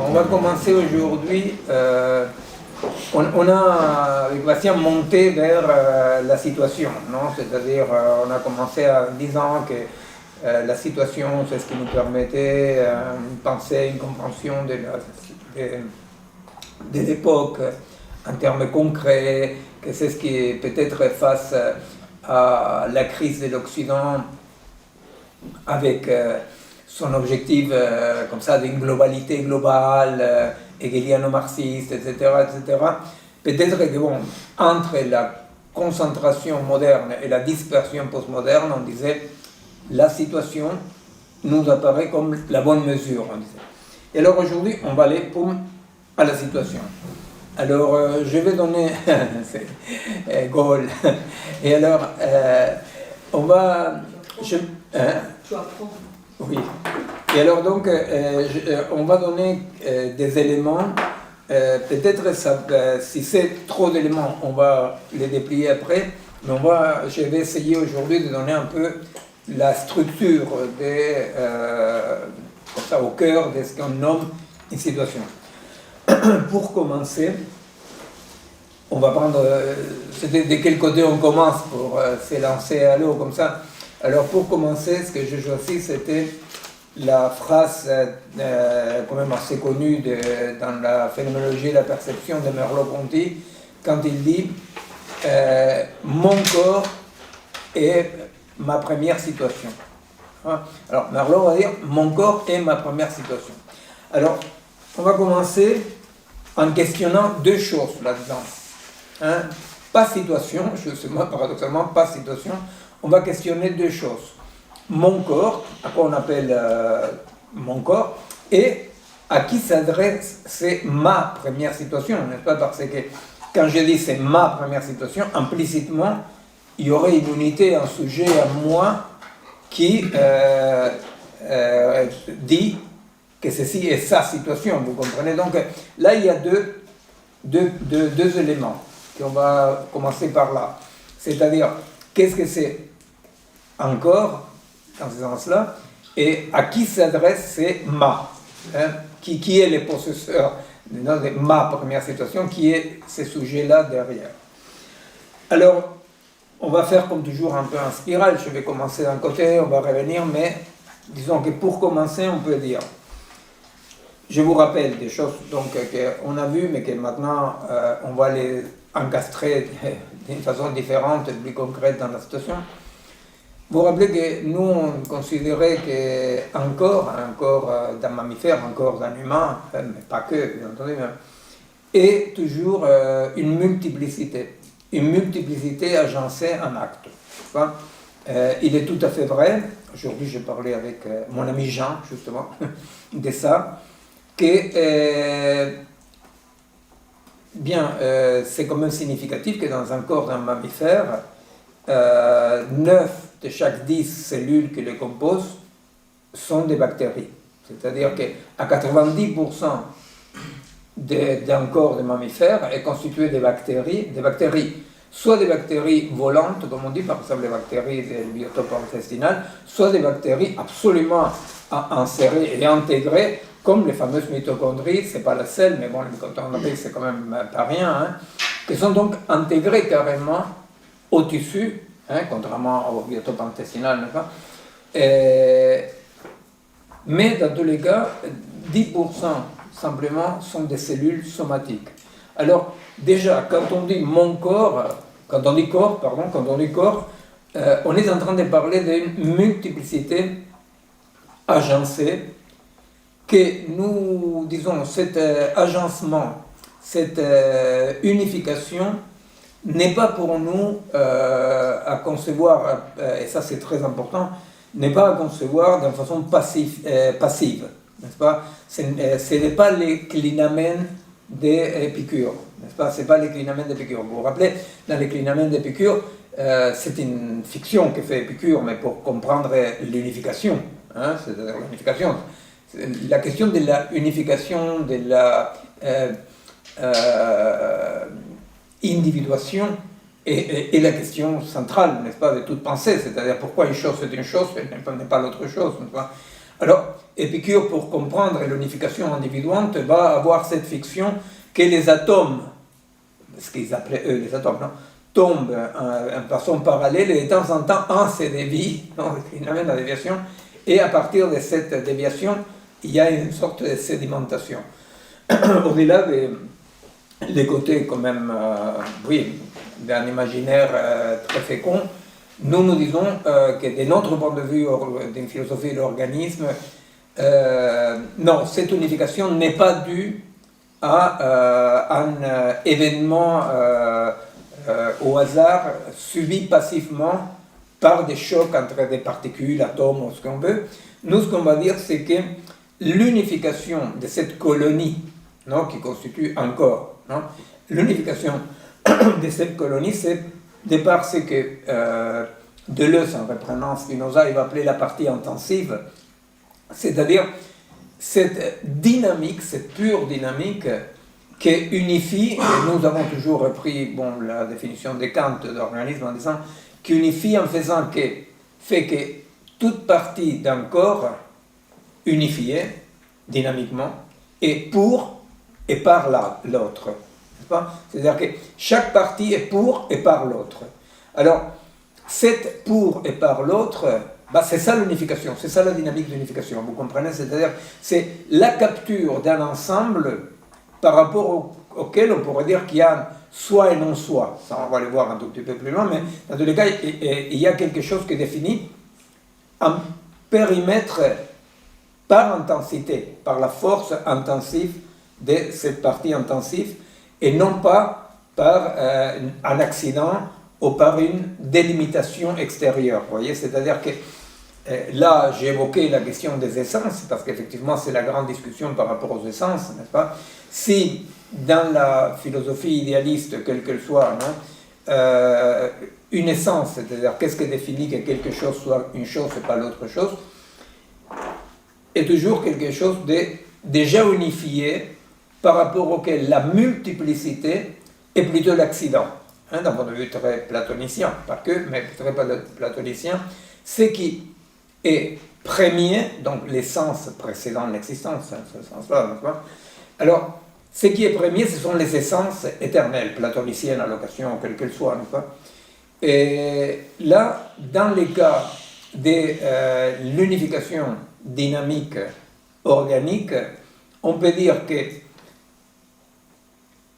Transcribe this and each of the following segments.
On va commencer aujourd'hui. On a, avec Bastien, monté vers la situation, non? C'est-à-dire, on a commencé en disant que la situation, c'est ce qui nous permettait une pensée, une compréhension de l'époque en termes concrets, que c'est ce qui peut-être face à la crise de l'Occident, avec son objectif comme ça d'une globalité globale, hegeliano-marxiste, etc., etc. Peut-être que bon, entre la concentration moderne et la dispersion postmoderne, on disait la situation nous apparaît comme la bonne mesure, on disait. Et alors aujourd'hui, on va aller à la situation. Alors je vais donner c'est Gaulle. Et alors on va tu apprends. Oui. Et alors donc on va donner des éléments. Peut-être si c'est trop d'éléments, on va les déplier après. Mais je vais essayer aujourd'hui de donner un peu la structure comme ça, au cœur de ce qu'on nomme une situation. Pour commencer, on va prendre, de quel côté on commence pour s'élancer à l'eau comme ça. Alors pour commencer, ce que j'ai choisi, c'était la phrase quand même assez connue dans la phénoménologie et la perception de Merleau-Ponty, quand il dit « Mon corps est ma première situation ». Alors Merleau va dire « Mon corps est ma première situation ». Alors, on va commencer en questionnant deux choses là-dedans. Pas situation, justement, paradoxalement, pas situation. On va questionner deux choses. Mon corps, à quoi on appelle mon corps, et à qui s'adresse, c'est ma première situation, n'est-ce pas? Parce que quand je dis c'est ma première situation, implicitement, il y aurait une unité, un sujet à moi qui dit que ceci est sa situation, vous comprenez? Donc là, il y a deux éléments, qu'on va commencer par là. C'est-à-dire, qu'est-ce que c'est encore, dans ce sens-là, et à qui s'adresse c'est ma, qui est le possesseur de ma première situation, qui est ce sujet-là derrière. Alors, on va faire comme toujours un peu en spirale, je vais commencer d'un côté, on va revenir, mais disons que pour commencer, on peut dire, je vous rappelle des choses qu'on a vues, mais que maintenant on va les encastrer d'une façon différente, plus concrète dans la situation. Vous vous rappelez que nous, on considérait qu'un corps d'un mammifère, un corps d'un humain, mais pas que, bien entendu, est toujours une multiplicité agencée en actes. Il est tout à fait vrai, aujourd'hui je parlais avec mon ami Jean, justement, de ça, que c'est quand même significatif que dans un corps d'un mammifère, 9 de chaque 10 cellules qui le composent sont des bactéries. C'est-à-dire qu'à 90% d'un corps de mammifère est constitué de bactéries, soit des bactéries volantes, comme on dit, par exemple les bactéries du biotope intestinal, soit des bactéries absolument insérées et intégrées, comme les fameuses mitochondries, c'est pas la seule, mais bon, les mitochondries, c'est quand même pas rien, qui sont donc intégrées carrément au tissu, contrairement au biotope intestinal, n'est-ce pas? Mais dans tous les cas, 10% simplement sont des cellules somatiques. Alors, déjà, quand on dit corps, on est en train de parler d'une multiplicité agencée, que nous disons, cet agencement, cette unification n'est pas pour nous à concevoir, et ça c'est très important, n'est pas à concevoir d'une façon passive, n'est-ce pas? Ce n'est pas les clinamen d'Épicure, n'est-ce pas? C'est pas les clinamen d'Épicure. Vous vous rappelez, dans les clinamen d'Épicure, c'est une fiction que fait Épicure, mais pour comprendre l'unification, c'est-à-dire l'unification. La question de la unification, de la individuation est la question centrale, n'est-ce pas, de toute pensée, c'est-à-dire pourquoi une chose est une chose et n'est pas l'autre chose, n'est-ce pas? Alors, Épicure, pour comprendre l'unification individuante, va avoir cette fiction que les atomes, ce qu'ils appelaient eux les atomes, non, tombent en façon parallèle et de temps en temps un se dévie, il amène la déviation, et à partir de cette déviation, il y a une sorte de sédimentation. Au-delà des côtés quand même, oui, d'un imaginaire très fécond, nous disons que de notre point de vue d'une philosophie de l'organisme, non, cette unification n'est pas due à un événement au hasard subi passivement par des chocs entre des particules, atomes ou ce qu'on veut. Nous, ce qu'on va dire, c'est que l'unification de cette colonie, non, qui constitue un corps, non, l'unification de cette colonie, c'est de par ce que Deleuze, en reprenant Spinoza, il va appeler la partie intensive, c'est-à-dire cette dynamique, cette pure dynamique qui unifie, et nous avons toujours repris la définition de Kant d'organisme en disant qu'unifie en faisant que, fait que toute partie d'un corps unifié dynamiquement est pour et par l'autre. C'est-à-dire que chaque partie est pour et par l'autre. Alors, cette pour et par l'autre, c'est ça l'unification, c'est ça la dynamique d'unification, vous comprenez? C'est-à-dire, c'est la capture d'un ensemble par rapport auquel on pourrait dire qu'il y a soi et non-soi. Ça, on va le voir un tout petit peu plus loin, mais dans tous les cas, il y a quelque chose qui est défini en périmètre par intensité, par la force intensive de cette partie intensive, et non pas par un accident ou par une délimitation extérieure. Vous voyez, c'est-à-dire que là, j'ai évoqué la question des essences, parce qu'effectivement, c'est la grande discussion par rapport aux essences, n'est-ce pas? Si, dans la philosophie idéaliste, quelle qu'elle soit, non, une essence, c'est-à-dire qu'est-ce qui définit que quelque chose soit une chose et pas l'autre chose, est toujours quelque chose de déjà unifié par rapport auquel la multiplicité est plutôt l'accident. D'un point de vue très platonicien, pas que, mais très platonicien, ce qui est premier, donc l'essence précédant l'existence, ce sens-là, n'est-ce pas? Alors, ce qui est premier, ce sont les essences éternelles, platoniciennes à l'occasion, quelle qu'elle soit, n'est-ce pas? Et là, dans les cas de l'unification dynamique organique, on peut dire que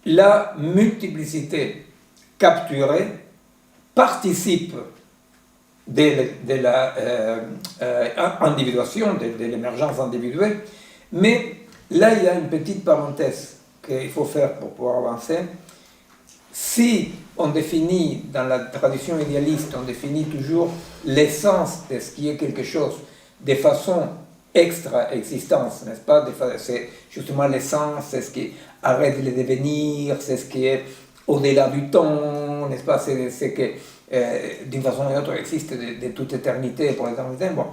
la multiplicité capturée participe de la individuation, de l'émergence individuelle, mais là il y a une petite parenthèse qu'il faut faire pour pouvoir avancer. Si on définit, dans la tradition idéaliste, on définit toujours l'essence de ce qui est quelque chose de façon extra-existence, n'est-ce pas? C'est justement l'essence, c'est ce qui arrête de le devenir, c'est ce qui est au-delà du temps, n'est-ce pas? C'est ce qui, d'une façon ou d'une autre, existe de toute éternité pour l'éternité. Bon.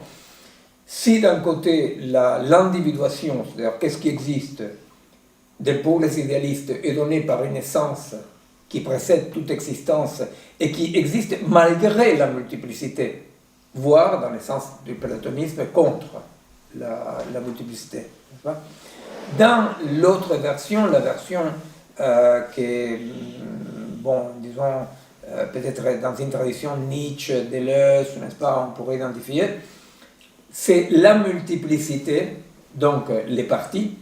Si d'un côté, l'individuation, c'est-à-dire qu'est-ce qui existe pour les idéalistes, est donné par une essence qui précède toute existence et qui existe malgré la multiplicité, voire, dans le sens du platonisme, contre la multiplicité. Dans l'autre version, la version qui est, disons, peut-être dans une tradition Nietzsche, Deleuze, n'est-ce pas, on pourrait identifier, c'est la multiplicité, donc les parties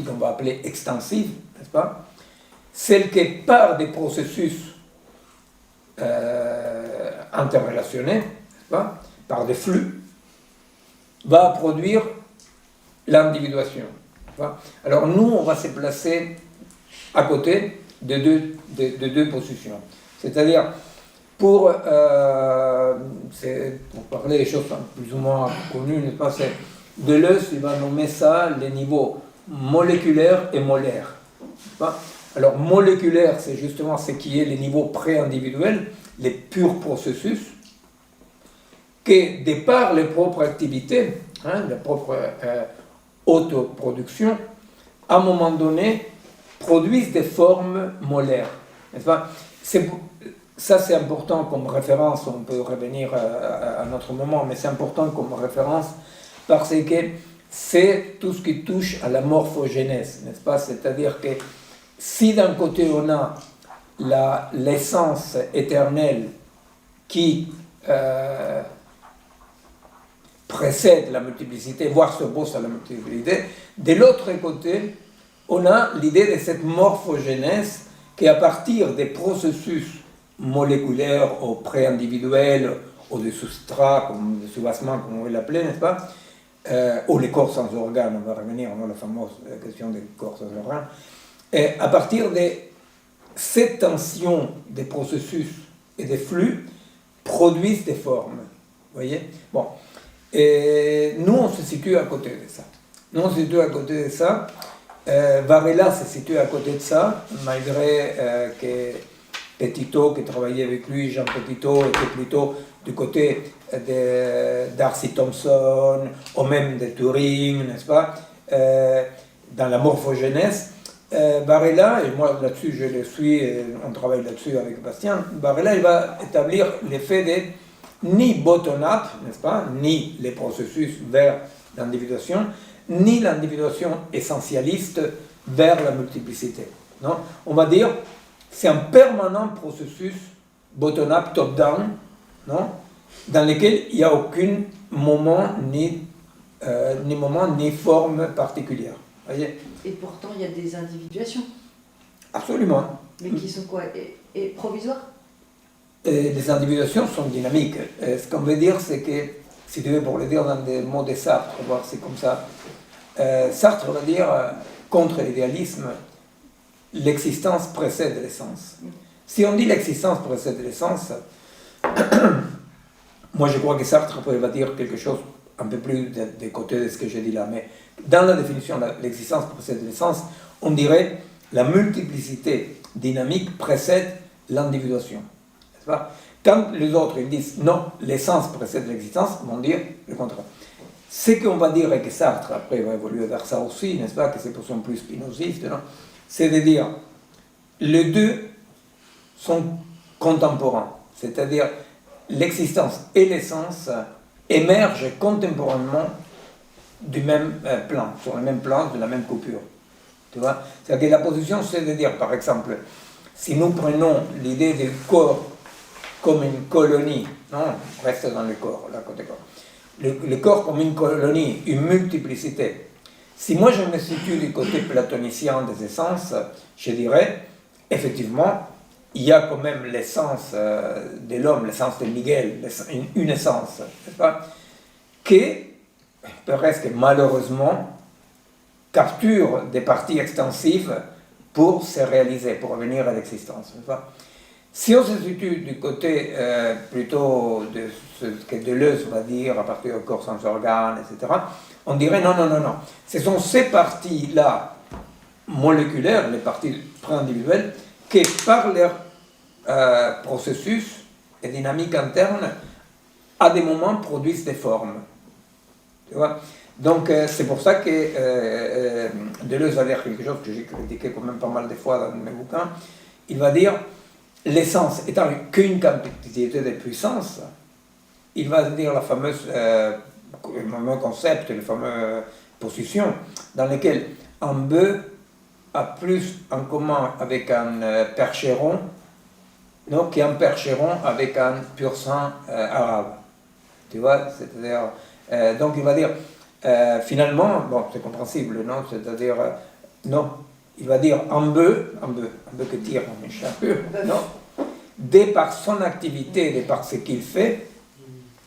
qu'on va appeler extensives, n'est-ce pas, celles qui, par des processus interrelationnés, n'est-ce pas, par des flux, va produire l'individuation. Alors nous, on va se placer à côté de deux positions. C'est-à-dire, pour parler des choses plus ou moins connues, n'est-ce pas, Deleuze, il va nommer ça les niveaux moléculaires et molaires. Alors, moléculaire, c'est justement ce qui est les niveaux pré-individuels, les purs processus, qui, de par les propres activités, les propres autoproduction, à un moment donné, produisent des formes molaires. N'est-ce pas? Ça, c'est important comme référence, on peut revenir à un autre moment, mais c'est important comme référence parce que c'est tout ce qui touche à la morphogénèse, n'est-ce pas? C'est-à-dire que si d'un côté on a l'essence éternelle qui précède la multiplicité, voire s'oppose à la multiplicité, de l'autre côté, on a l'idée de cette morphogénèse qui, à partir des processus moléculaires ou pré-individuels, ou des substrats, comme des soubassements, comme on veut l'appeler, n'est-ce pas, ou les corps sans organes, on va revenir à la fameuse question des corps sans organes, et à partir de cette tension des processus et des flux, produisent des formes. Vous voyez? Bon. Et nous, on se situe à côté de ça. Nous, on se situe à côté de ça. Varela se situe à côté de ça, malgré que Petitot, qui travaillait avec lui, Jean Petitot, était plutôt du côté d'Arcy Thompson, ou même de Turing, n'est-ce pas, dans la morphogénèse. Varela, et moi là-dessus je le suis, on travaille là-dessus avec Bastien, Varela il va établir l'effet de ni bottom-up, n'est-ce pas, ni les processus vers l'individuation, ni l'individuation essentialiste vers la multiplicité. Non? On va dire c'est un permanent processus bottom-up, top-down, non? Dans lequel il n'y a aucun moment ni forme particulière. Voyez? Et pourtant, il y a des individuations. Absolument. Mais qui sont quoi? Et provisoires? Les individuations sont dynamiques. Ce qu'on veut dire, c'est que, si tu veux, pour le dire dans des mots de Sartre, voir c'est comme ça, Sartre va dire, contre l'idéalisme, l'existence précède l'essence. Si on dit l'existence précède l'essence, moi je crois que Sartre va dire quelque chose un peu plus des côtés de ce que j'ai dit là, mais dans la définition de l'existence précède l'essence, on dirait la multiplicité dynamique précède l'individuation. N'est-ce pas? Quand les autres ils disent non, l'essence précède l'existence, ils vont dire le contraire. Ce qu'on va dire, et que Sartre après va évoluer vers ça aussi, n'est-ce pas, que c'est pour son plus spinoziste, non, c'est de dire les deux sont contemporains, c'est-à-dire l'existence et l'essence émergent contemporainement du même plan, sur le même plan, de la même coupure. Tu vois? C'est-à-dire que la position, c'est de dire, par exemple, si nous prenons l'idée du corps comme une colonie, non, on reste dans le corps, là, côté corps. Le corps comme une colonie, une multiplicité. Si moi je me situe du côté platonicien des essences, je dirais, effectivement, il y a quand même l'essence de l'homme, l'essence de Miguel, une essence, n'est-ce pas, qui, presque malheureusement, capture des parties extensives pour se réaliser, pour revenir à l'existence, n'est-ce pas. Si on se situe du côté plutôt de ce que Deleuze va dire à partir du corps sans organes, etc., on dirait non. Ce sont ces parties-là moléculaires, les parties pré-individuelles, qui par leur processus et dynamique interne, à des moments produisent des formes. Tu vois? Donc c'est pour ça que Deleuze va dire quelque chose que j'ai critiqué quand même pas mal de fois dans mes bouquins. Il va dire l'essence étant qu'une quantité de puissance, il va dire le fameux concept, la fameuse position, dans laquelle un bœuf a plus en commun avec un percheron, non, qu'un percheron avec un pur sang arabe. Tu vois, c'est-à-dire, donc il va dire, finalement, bon, c'est compréhensible, non, c'est-à-dire, non, il va dire un bœuf qui tire un échappeur, non, de par son activité, de par ce qu'il fait,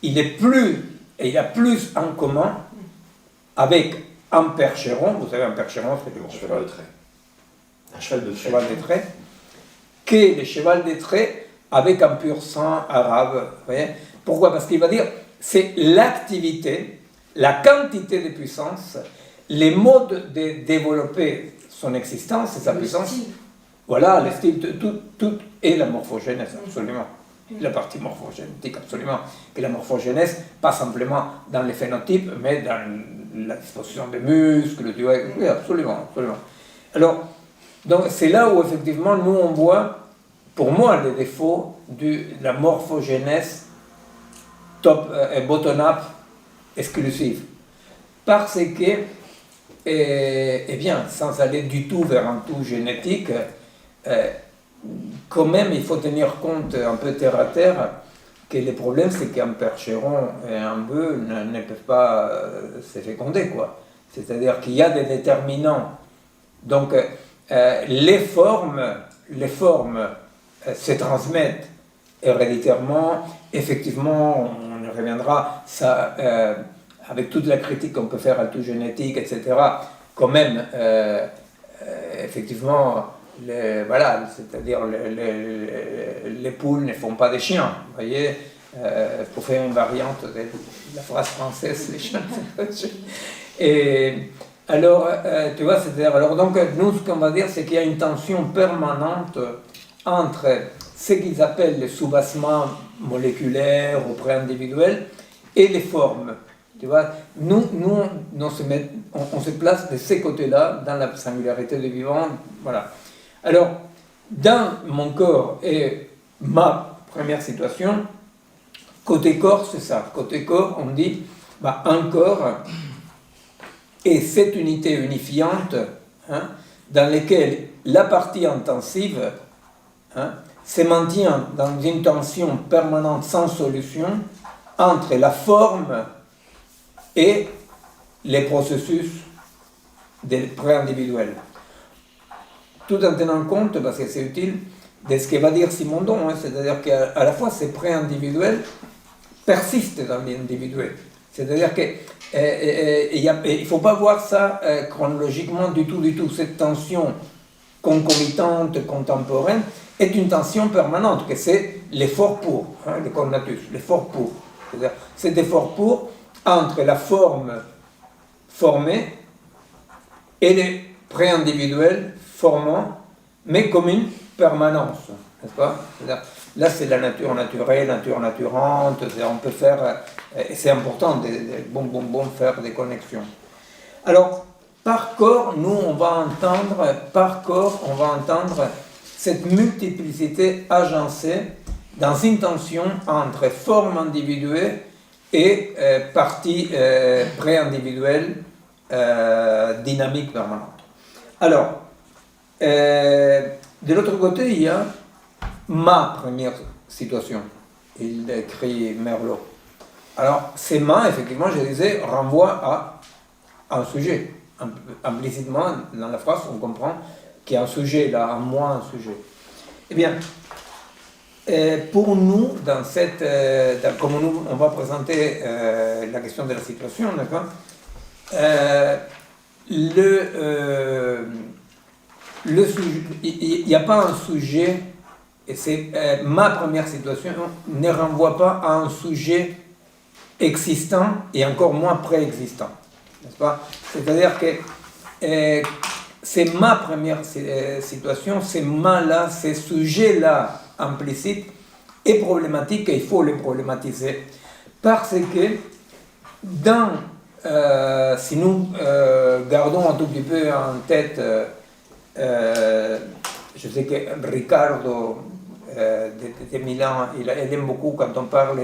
il a plus en commun avec un percheron, vous savez, un percheron, c'est un cheval de trait. Un cheval de trait. Cheval de trait, que le cheval de trait avec un pur sang arabe. Vous voyez? Pourquoi? Parce qu'il va dire, c'est l'activité, la quantité de puissance, les modes de développer son existence et sa puissance. Style. Voilà, le style, tout est la morphogénèse, absolument. La partie morphogénétique, absolument. Et la morphogénèse, pas simplement dans les phénotypes, mais dans la disposition des muscles, tu vois, oui, absolument. Alors, donc c'est là où effectivement nous on voit, pour moi, les défauts de la morphogénèse bottom-up exclusive. parce que, eh bien, sans aller du tout vers un tout génétique, quand même, il faut tenir compte un peu terre à terre que le problème, c'est qu'un percheron et un bœuf ne peuvent pas se féconder, quoi. C'est-à-dire qu'il y a des déterminants. Donc, les formes se transmettent héréditairement. Effectivement, on y reviendra, ça, avec toute la critique qu'on peut faire à tout génétique, etc., quand même, effectivement, voilà, c'est-à-dire les poules ne font pas des chiens, vous voyez, pour faire une variante de la phrase française, les chiens. Et alors, tu vois, c'est-à-dire, alors donc, nous, ce qu'on va dire, c'est qu'il y a une tension permanente entre ce qu'ils appellent les soubassements moléculaires ou pré-individuels et les formes. Tu vois, nous on se place de ces côtés-là dans la singularité du vivant. Voilà. Alors, dans mon corps et ma première situation, côté corps, c'est ça. Côté corps, on dit un corps est cette unité unifiante dans laquelle la partie intensive se maintient dans une tension permanente sans solution entre la forme et les processus pré-individuels. Tout en tenant compte, parce que c'est utile, de ce que va dire Simondon, c'est-à-dire qu'à la fois ces pré-individuels persistent dans l'individuel. C'est-à-dire qu'il ne faut pas voir ça chronologiquement du tout. Cette tension concomitante, contemporaine, est une tension permanente, que c'est l'effort pour, le cognatus, l'effort pour. C'est-à-dire cet effort pour entre la forme formée et les pré-individuels formants, mais comme une permanence, n'est-ce pas? Là, c'est la nature naturelle, nature naturante, on peut faire, et c'est important de faire des connexions. Alors, par corps, nous, on va entendre cette multiplicité agencée dans une tension entre forme individuelle et partie pré-individuelle dynamique permanente. Alors, de l'autre côté, il y a ma première situation, il écrit Merleau. Alors, ces ma, effectivement, je disais, renvoie à un sujet. Implicitement, dans la phrase, on comprend qu'il y a un sujet, là, un moi, un sujet. Eh bien, pour nous, comme nous, on va présenter la question de la situation, d'accord, il n'y a pas un sujet, et c'est ma première situation, ne renvoie pas à un sujet existant et encore moins préexistant, n'est-ce pas? C'est-à-dire que c'est ma première situation, ces ma-là, ces sujets-là implicites et problématiques, et il faut les problématiser, parce que si nous gardons un tout petit peu en tête, je sais que Ricardo de Milan, il aime beaucoup quand on parle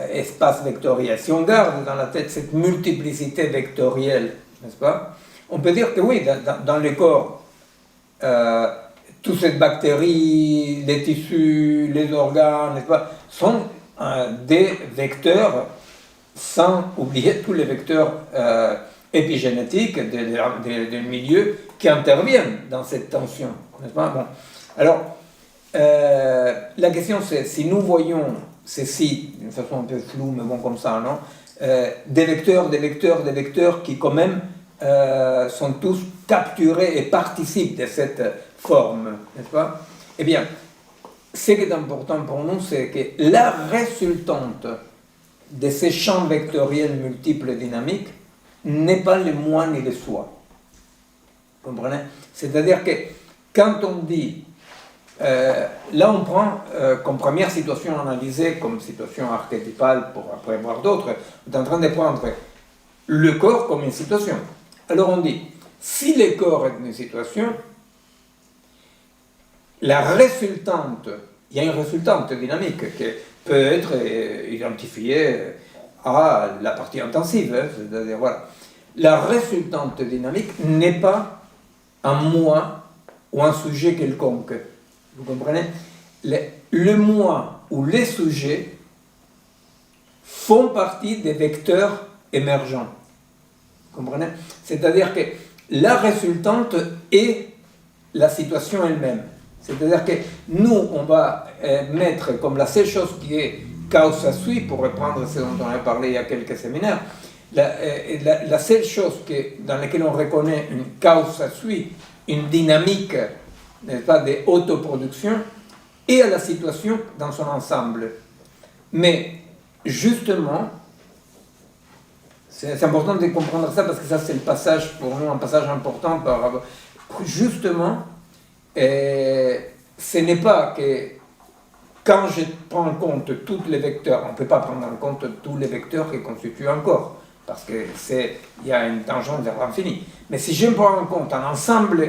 d'espace vectoriel. Si on garde dans la tête cette multiplicité vectorielle, n'est-ce pas, on peut dire que oui, dans le corps, toutes ces bactéries, les tissus, les organes, n'est-ce pas, sont des vecteurs, sans oublier tous les vecteurs épigénétiques des milieux qui interviennent dans cette tension, n'est-ce pas? Bon. Alors, la question c'est, si nous voyons ceci, d'une façon un peu floue, mais bon, comme ça, non, des vecteurs qui quand même sont tous capturés et participent de cette forme, n'est-ce pas? Eh bien, ce qui est important pour nous, c'est que la résultante de ces champs vectoriels multiples et dynamiques n'est pas le moi ni le soi. Vous comprenez? C'est-à-dire que quand on dit, là on prend comme première situation analysée, comme situation archétypale pour après voir d'autres, on est en train de prendre le corps comme une situation. Alors on dit, si le corps est une situation, la résultante, il y a une résultante dynamique qui peut être identifiée à la partie intensive, hein, c'est-à-dire voilà. La résultante dynamique n'est pas un moi ou un sujet quelconque. Vous comprenez? Le moi ou les sujets font partie des vecteurs émergents. Vous comprenez? C'est-à-dire que la résultante est la situation elle-même. C'est-à-dire que nous, on va mettre comme la seule chose qui est causa sui, pour reprendre ce dont on a parlé il y a quelques séminaires, la seule chose dans laquelle on reconnaît une causa sui, une dynamique, n'est-ce pas, d'autoproduction, et à la situation dans son ensemble. Mais justement, c'est important de comprendre ça parce que ça c'est le passage, pour nous, un passage important par rapport. Justement, ce n'est pas que quand je prends en compte tous les vecteurs, on ne peut pas prendre en compte tous les vecteurs qui constituent un corps, parce qu'il y a une tangente vers l'infini. Mais si je prends en compte un ensemble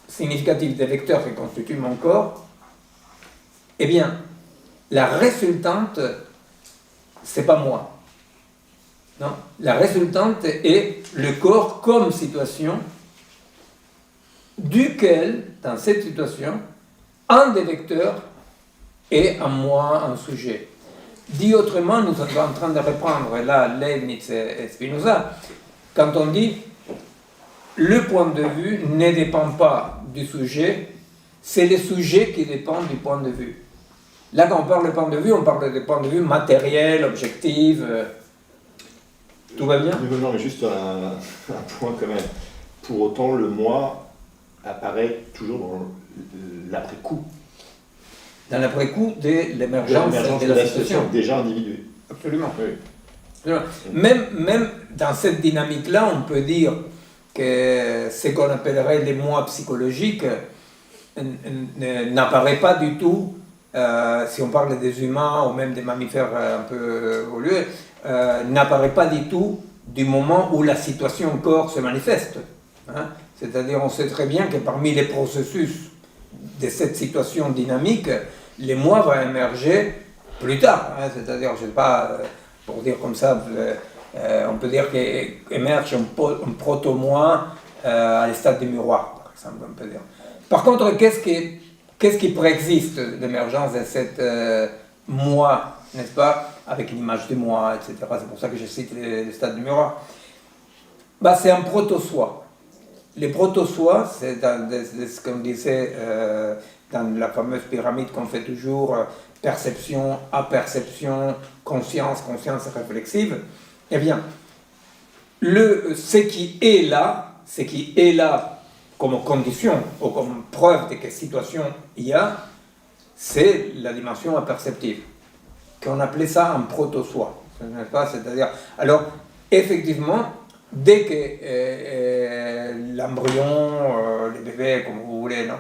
significatif des vecteurs qui constituent mon corps, eh bien, la résultante, c'est pas moi. Non, la résultante est le corps comme situation, duquel, dans cette situation, un des vecteurs est un moi, un sujet. Dit autrement, nous sommes en train de reprendre là Leibniz et Spinoza, quand on dit le point de vue ne dépend pas du sujet, c'est le sujet qui dépend du point de vue. Là, quand on parle de point de vue, on parle de point de vue matériel, objectif. Tout va bien? Non, mais juste un point quand même. Pour autant, le moi apparaît toujours dans l'après-coup. Dans l'après-coup de l'émergence de la situation. Déjà individuée. Absolument. Oui. Même dans cette dynamique-là, on peut dire que ce qu'on appellerait les moi psychologiques n'apparaît pas du tout, si on parle des humains ou même des mammifères un peu évolués, n'apparaît pas du tout du moment où la situation corps se manifeste. Hein? C'est-à-dire, on sait très bien que parmi les processus de cette situation dynamique, les moi vont émerger plus tard. Hein? C'est-à-dire, je ne sais pas, pour dire comme ça, on peut dire qu'émerge un proto-moi à l'état du miroir, par exemple, on peut dire. Par contre, qu'est-ce qui préexiste l'émergence de cette moi, n'est-ce pas, avec une image de moi, etc. C'est pour ça que je cite les stades du miroir. Bah, c'est un proto-soi. Les proto-soi, c'est ce qu'on disait dans la fameuse pyramide qu'on fait toujours, perception, aperception, conscience réflexive. Eh bien, ce qui est là comme condition ou comme preuve de quelle situation il y a, c'est la dimension aperceptive, qu'on appelait ça un proto-soi, n'est-ce pas? C'est-à-dire, alors, effectivement, dès que l'embryon, les bébés, comme vous voulez, non,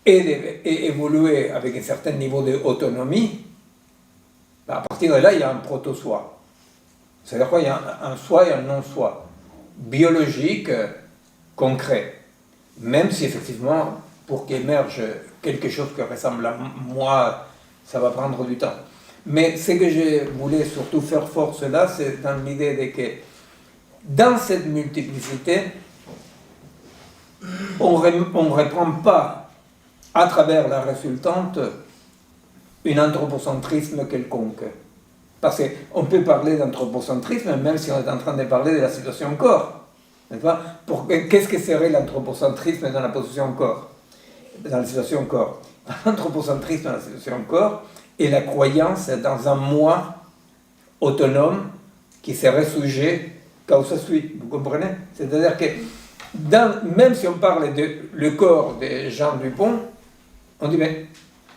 est évolué avec un certain niveau d'autonomie, à partir de là, il y a un proto-soi. C'est-à-dire quoi? Il y a un soi et un non-soi, biologique, concret. Même si effectivement, pour qu'émerge quelque chose qui ressemble à moi, ça va prendre du temps. Mais ce que je voulais surtout faire force là, c'est dans l'idée de que dans cette multiplicité, on ne reprend pas à travers la résultante un anthropocentrisme quelconque. Parce qu'on peut parler d'anthropocentrisme même si on est en train de parler de la situation corps. Qu'est-ce que serait l'anthropocentrisme dans la position corps? Dans la situation corps. L'anthropocentrisme dans la situation corps est la croyance dans un moi autonome qui serait sujet causa sui. Vous comprenez? C'est-à-dire que même si on parle de le corps de Jean Dupont, on dit mais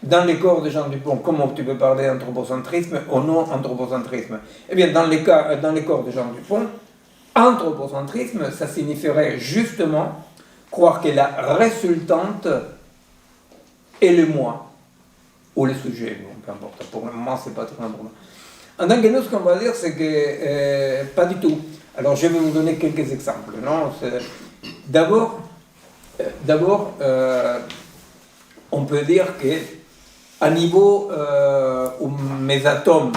dans les corps de Jean Dupont, comment tu peux parler d'anthropocentrisme ou non anthropocentrisme? Eh bien, dans les corps de Jean Dupont, anthropocentrisme, ça signifierait justement croire que la résultante est le moi, ou le sujet, bon, peu importe, pour le moment, c'est pas très important. En tant que nous, ce qu'on va dire, c'est que pas du tout. Alors, je vais vous donner quelques exemples. Non? D'abord, on peut dire que à niveau où mes atomes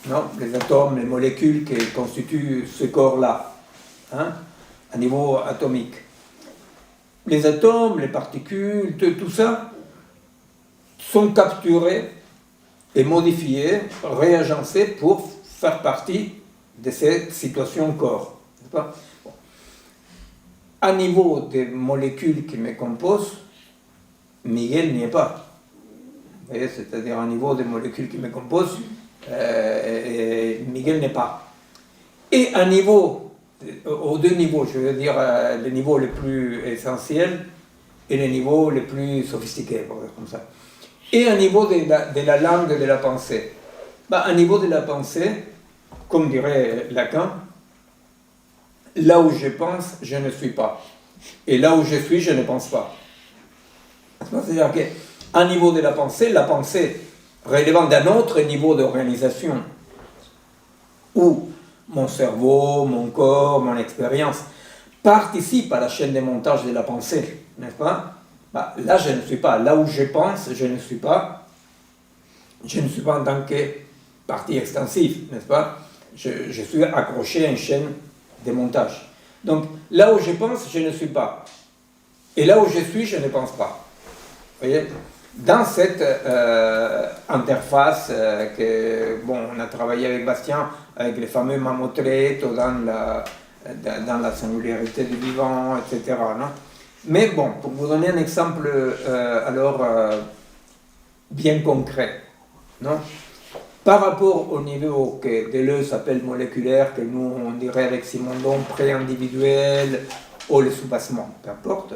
non, les atomes, les molécules qui constituent ce corps-là, hein, à niveau atomique. Les atomes, les particules, tout ça sont capturés et modifiés, réagencés pour faire partie de cette situation corps. N'est-ce pas? Bon. À niveau des molécules qui me composent, Miguel n'y est pas. Vous voyez, c'est-à-dire à niveau des molécules qui me composent, Miguel n'est pas. Et à niveau, aux deux niveaux, je veux dire les niveaux les plus essentiels et les niveaux les plus sophistiqués, pour dire comme ça. Et à niveau de la langue de la pensée. À niveau de la pensée, comme dirait Lacan, là où je pense, je ne suis pas. Et là où je suis, je ne pense pas. C'est-à-dire qu'à niveau de la pensée relevant d'un autre niveau d'organisation, où mon cerveau, mon corps, mon expérience participent à la chaîne de montage de la pensée, n'est-ce pas? Là, je ne suis pas. Là où je pense, je ne suis pas. Je ne suis pas en tant que partie extensive, n'est-ce pas? Je suis accroché à une chaîne de montage. Donc, là où je pense, je ne suis pas. Et là où je suis, je ne pense pas. Vous voyez? Dans cette interface on a travaillé avec Bastien, avec les fameux mamotreto dans la singularité du vivant, etc. Non? Mais bon, pour vous donner un exemple bien concret, non? Par rapport au niveau que Deleuze appelle moléculaire, que nous on dirait avec Simondon pré-individuel, ou le soubassement, peu importe,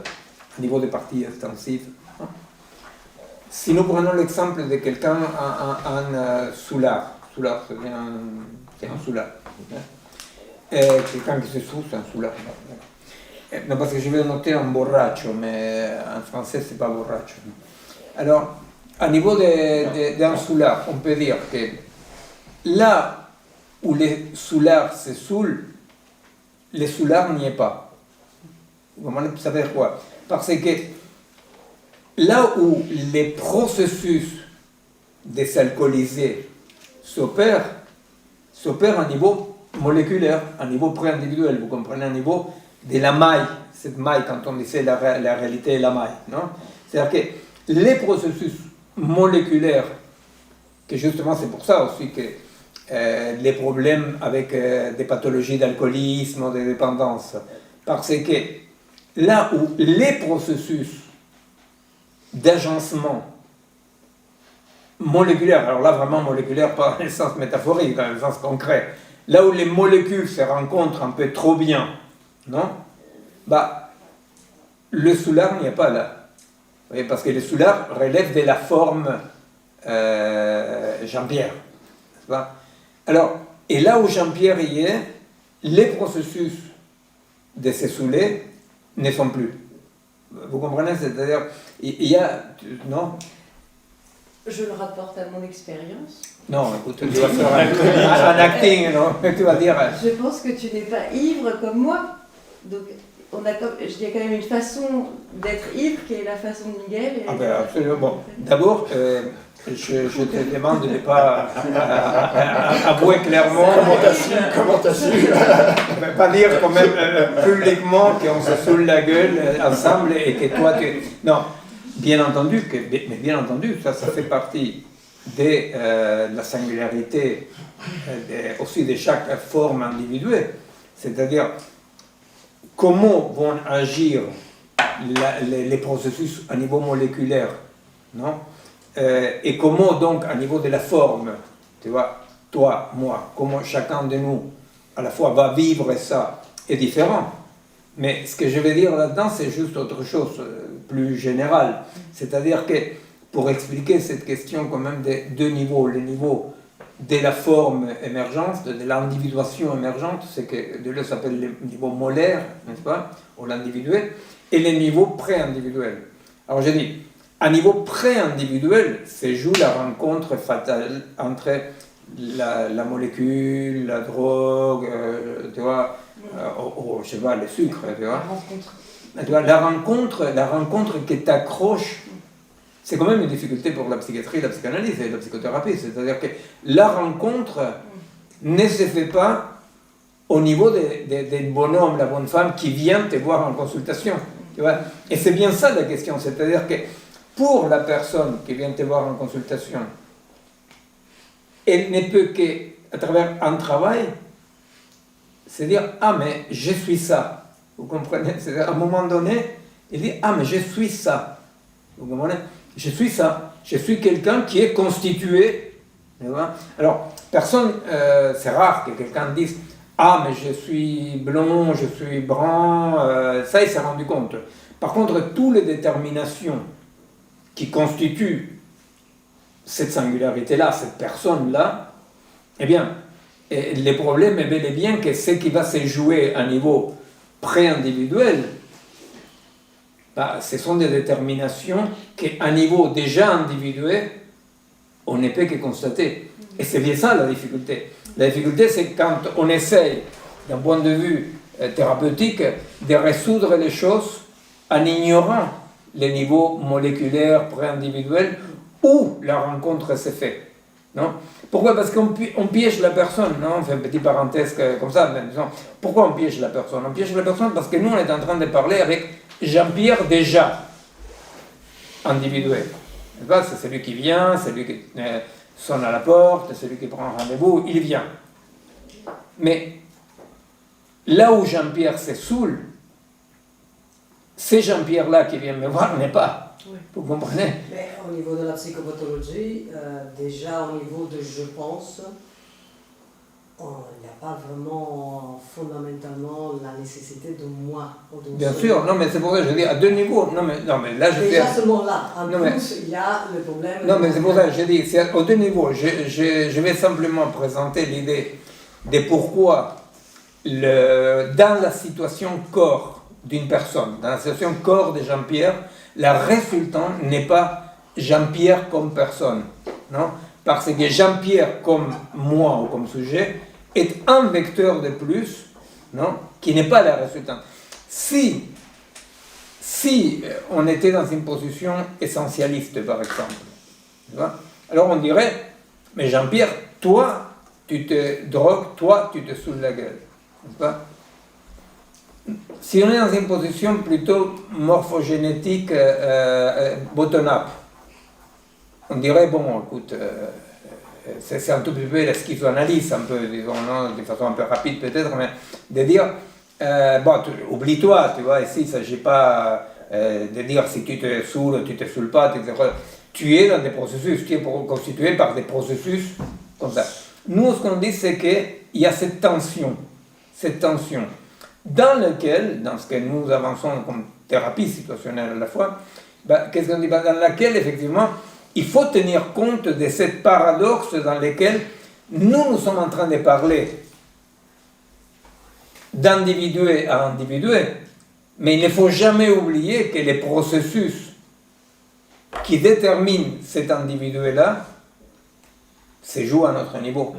au niveau des parties extensives. Non? Si nous prenons l'exemple de quelqu'un en soulard c'est un soulard, quelqu'un qui se saoule, c'est un soulard. Non, parce que je vais noter un borracho, mais en français, c'est pas borracho. Alors, à niveau d'un soulard, on peut dire que là où les soulards se saoulent, les soulards n'y est pas. Vous savez quoi? Parce que là où les processus désalcoolisés s'opèrent à niveau moléculaire, à niveau pré-individuel, vous comprenez, à niveau de la maille, cette maille, quand on disait la réalité est la maille, non? C'est-à-dire que les processus moléculaires, que justement c'est pour ça aussi que les problèmes avec des pathologies d'alcoolisme ou de dépendance, parce que là où les processus d'agencement moléculaire, alors là vraiment moléculaire pas dans le sens métaphorique, dans le sens concret, là où les molécules se rencontrent un peu trop bien, non? Le soulard n'y est pas là. Vous voyez, parce que le soulard relève de la forme Jean-Pierre. Alors, et là où Jean-Pierre y est, les processus de se saouler ne sont plus. Vous comprenez? C'est-à-dire, il y a... Non? Je le rapporte à mon expérience. Non, écoute, tu vas faire un acting, non? Tu vas dire... Je pense que tu n'es pas ivre comme moi. Donc, il y a quand même une façon d'être ivre qui est la façon de Miguel. Absolument. Bon, d'abord, je te demande de ne pas avouer clairement... Comment t'as su Pas dire quand même publiquement qu'on se saoule la gueule ensemble et que toi tu... Non, bien entendu, ça fait partie de la singularité aussi de chaque forme individuelle. C'est-à-dire comment vont agir les processus à niveau moléculaire, non? Et comment donc à niveau de la forme, tu vois, toi, moi, comment chacun de nous à la fois va vivre ça est différent. Mais ce que je vais dire là-dedans, c'est juste autre chose, plus général. C'est-à-dire que pour expliquer cette question quand même des deux niveaux, le niveau de la forme émergente, de l'individuation émergente, c'est que Deleuze s'appelle le niveau molaire, n'est-ce pas, ou l'individuel, et le niveau pré-individuel. Alors j'ai dit, à niveau pré-individuel, se joue la rencontre fatale entre la molécule, la drogue, tu vois, je sais pas, le sucre, tu vois. La rencontre qui t'accroche, c'est quand même une difficulté pour la psychiatrie, la psychanalyse et la psychothérapie. C'est-à-dire que la rencontre ne se fait pas au niveau des bonhommes, la bonne femme qui vient te voir en consultation. Tu vois? Et c'est bien ça la question, c'est-à-dire que pour la personne qui vient te voir en consultation, elle ne peut qu'à travers un travail, c'est dire, ah mais je suis ça. Vous comprenez? C'est-à-dire, à un moment donné, il dit, ah mais je suis ça. Vous comprenez? Je suis ça. Je suis quelqu'un qui est constitué. Alors, personne, c'est rare que quelqu'un dise, ah mais je suis blond, je suis brun, ça il s'est rendu compte. Par contre, toutes les déterminations qui constituent cette singularité-là, cette personne-là, eh bien, le problème est bel et bien que ce qui va se jouer à niveau pré-individuel, ce sont des déterminations qu'à niveau déjà individuel, on ne peut que constater. Et c'est bien ça la difficulté. La difficulté, c'est quand on essaye, d'un point de vue thérapeutique, de résoudre les choses en ignorant les niveaux moléculaires pré-individuels où la rencontre s'est faite. Non? Pourquoi? Parce qu'on piège la personne, non? On fait une petite parenthèse comme ça. Mais disons, pourquoi on piège la personne? On piège la personne parce que nous, on est en train de parler avec Jean-Pierre déjà individuel. C'est celui qui vient, celui qui sonne à la porte, celui qui prend rendez-vous, il vient. Mais là où Jean-Pierre se saoule, c'est Jean-Pierre-là qui vient me voir, n'est pas. Oui. Vous comprenez? Mais au niveau de la psychopathologie, déjà au niveau de je pense, il n'y a pas vraiment fondamentalement la nécessité de moi. Bien sûr, non mais c'est pour ça que je dis à deux niveaux. Non mais là je déjà fais... seulement là, en Non, plus mais... il y a le problème... Non mais c'est pour ça que je dis, c'est aux deux niveaux. Je vais simplement présenter l'idée de pourquoi dans la situation corps d'une personne, dans la situation corps de Jean-Pierre, la résultante n'est pas Jean-Pierre comme personne, non? Parce que Jean-Pierre comme moi ou comme sujet est un vecteur de plus, non? Qui n'est pas la résultante. Si on était dans une position essentialiste, par exemple, tu vois, alors on dirait, mais Jean-Pierre, toi, tu te drogues, toi, tu te saoules la gueule. N'est-ce pas? Si on est dans une position plutôt morphogénétique bottom-up, on dirait, bon, écoute, c'est un tout petit peu la schizoanalyse, un peu, disons, non, de façon un peu rapide peut-être, mais de dire, bon, oublie-toi, tu vois, ici il ne s'agit pas de dire si tu te saoules, tu ne te saoules pas, tu es dans des processus, tu es constitué par des processus comme ça. Nous, ce qu'on dit, c'est qu'il y a cette tension, dans laquelle, dans ce que nous avançons comme thérapie situationnelle à la fois, qu'est-ce qu'on dit? Dans laquelle, effectivement, il faut tenir compte de ce paradoxe dans lequel nous sommes en train de parler d'individu à individu, mais il ne faut jamais oublier que les processus qui déterminent cet individu-là se jouent à notre niveau,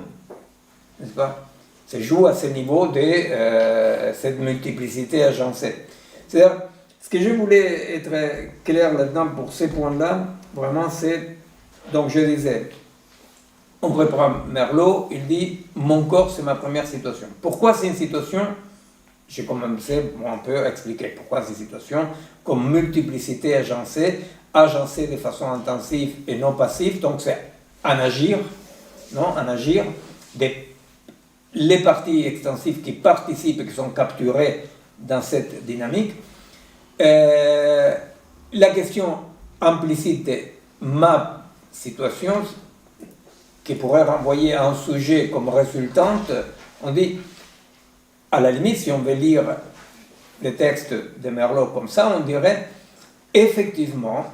n'est-ce pas? Se jouent à ce niveau de cette multiplicité agencée. C'est-à-dire, ce que je voulais être clair là-dedans pour ces points-là, vraiment, c'est, donc je disais, on reprend Merleau, il dit « Mon corps, c'est ma première situation ». Pourquoi c'est une situation? J'ai commencé un peu à expliquer pourquoi c'est une situation comme multiplicité agencée de façon intensive et non passive, donc c'est en agir, non, en agir, les parties extensives qui participent et qui sont capturées dans cette dynamique. La question implicite de ma situation, qui pourrait renvoyer à un sujet comme résultante, on dit, à la limite, si on veut lire le texte de Merleau comme ça, on dirait, effectivement,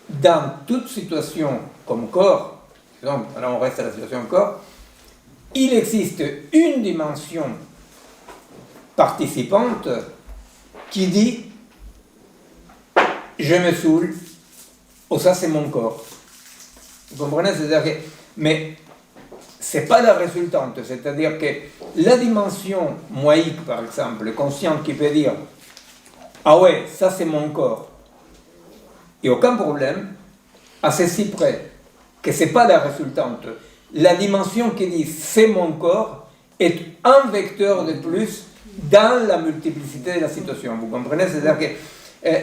dans toute situation comme corps, donc là on reste à la situation corps, il existe une dimension participante qui dit je me saoule, ou ça c'est mon corps. Vous comprenez? C'est-à-dire que, mais ce n'est pas la résultante, c'est-à-dire que la dimension moïque, par exemple, consciente qui peut dire ah ouais, ça c'est mon corps, il n'y a aucun problème, à ceci près, que ce n'est pas la résultante la dimension qui dit c'est mon corps est un vecteur de plus dans la multiplicité de la situation. Vous comprenez? C'est-à-dire que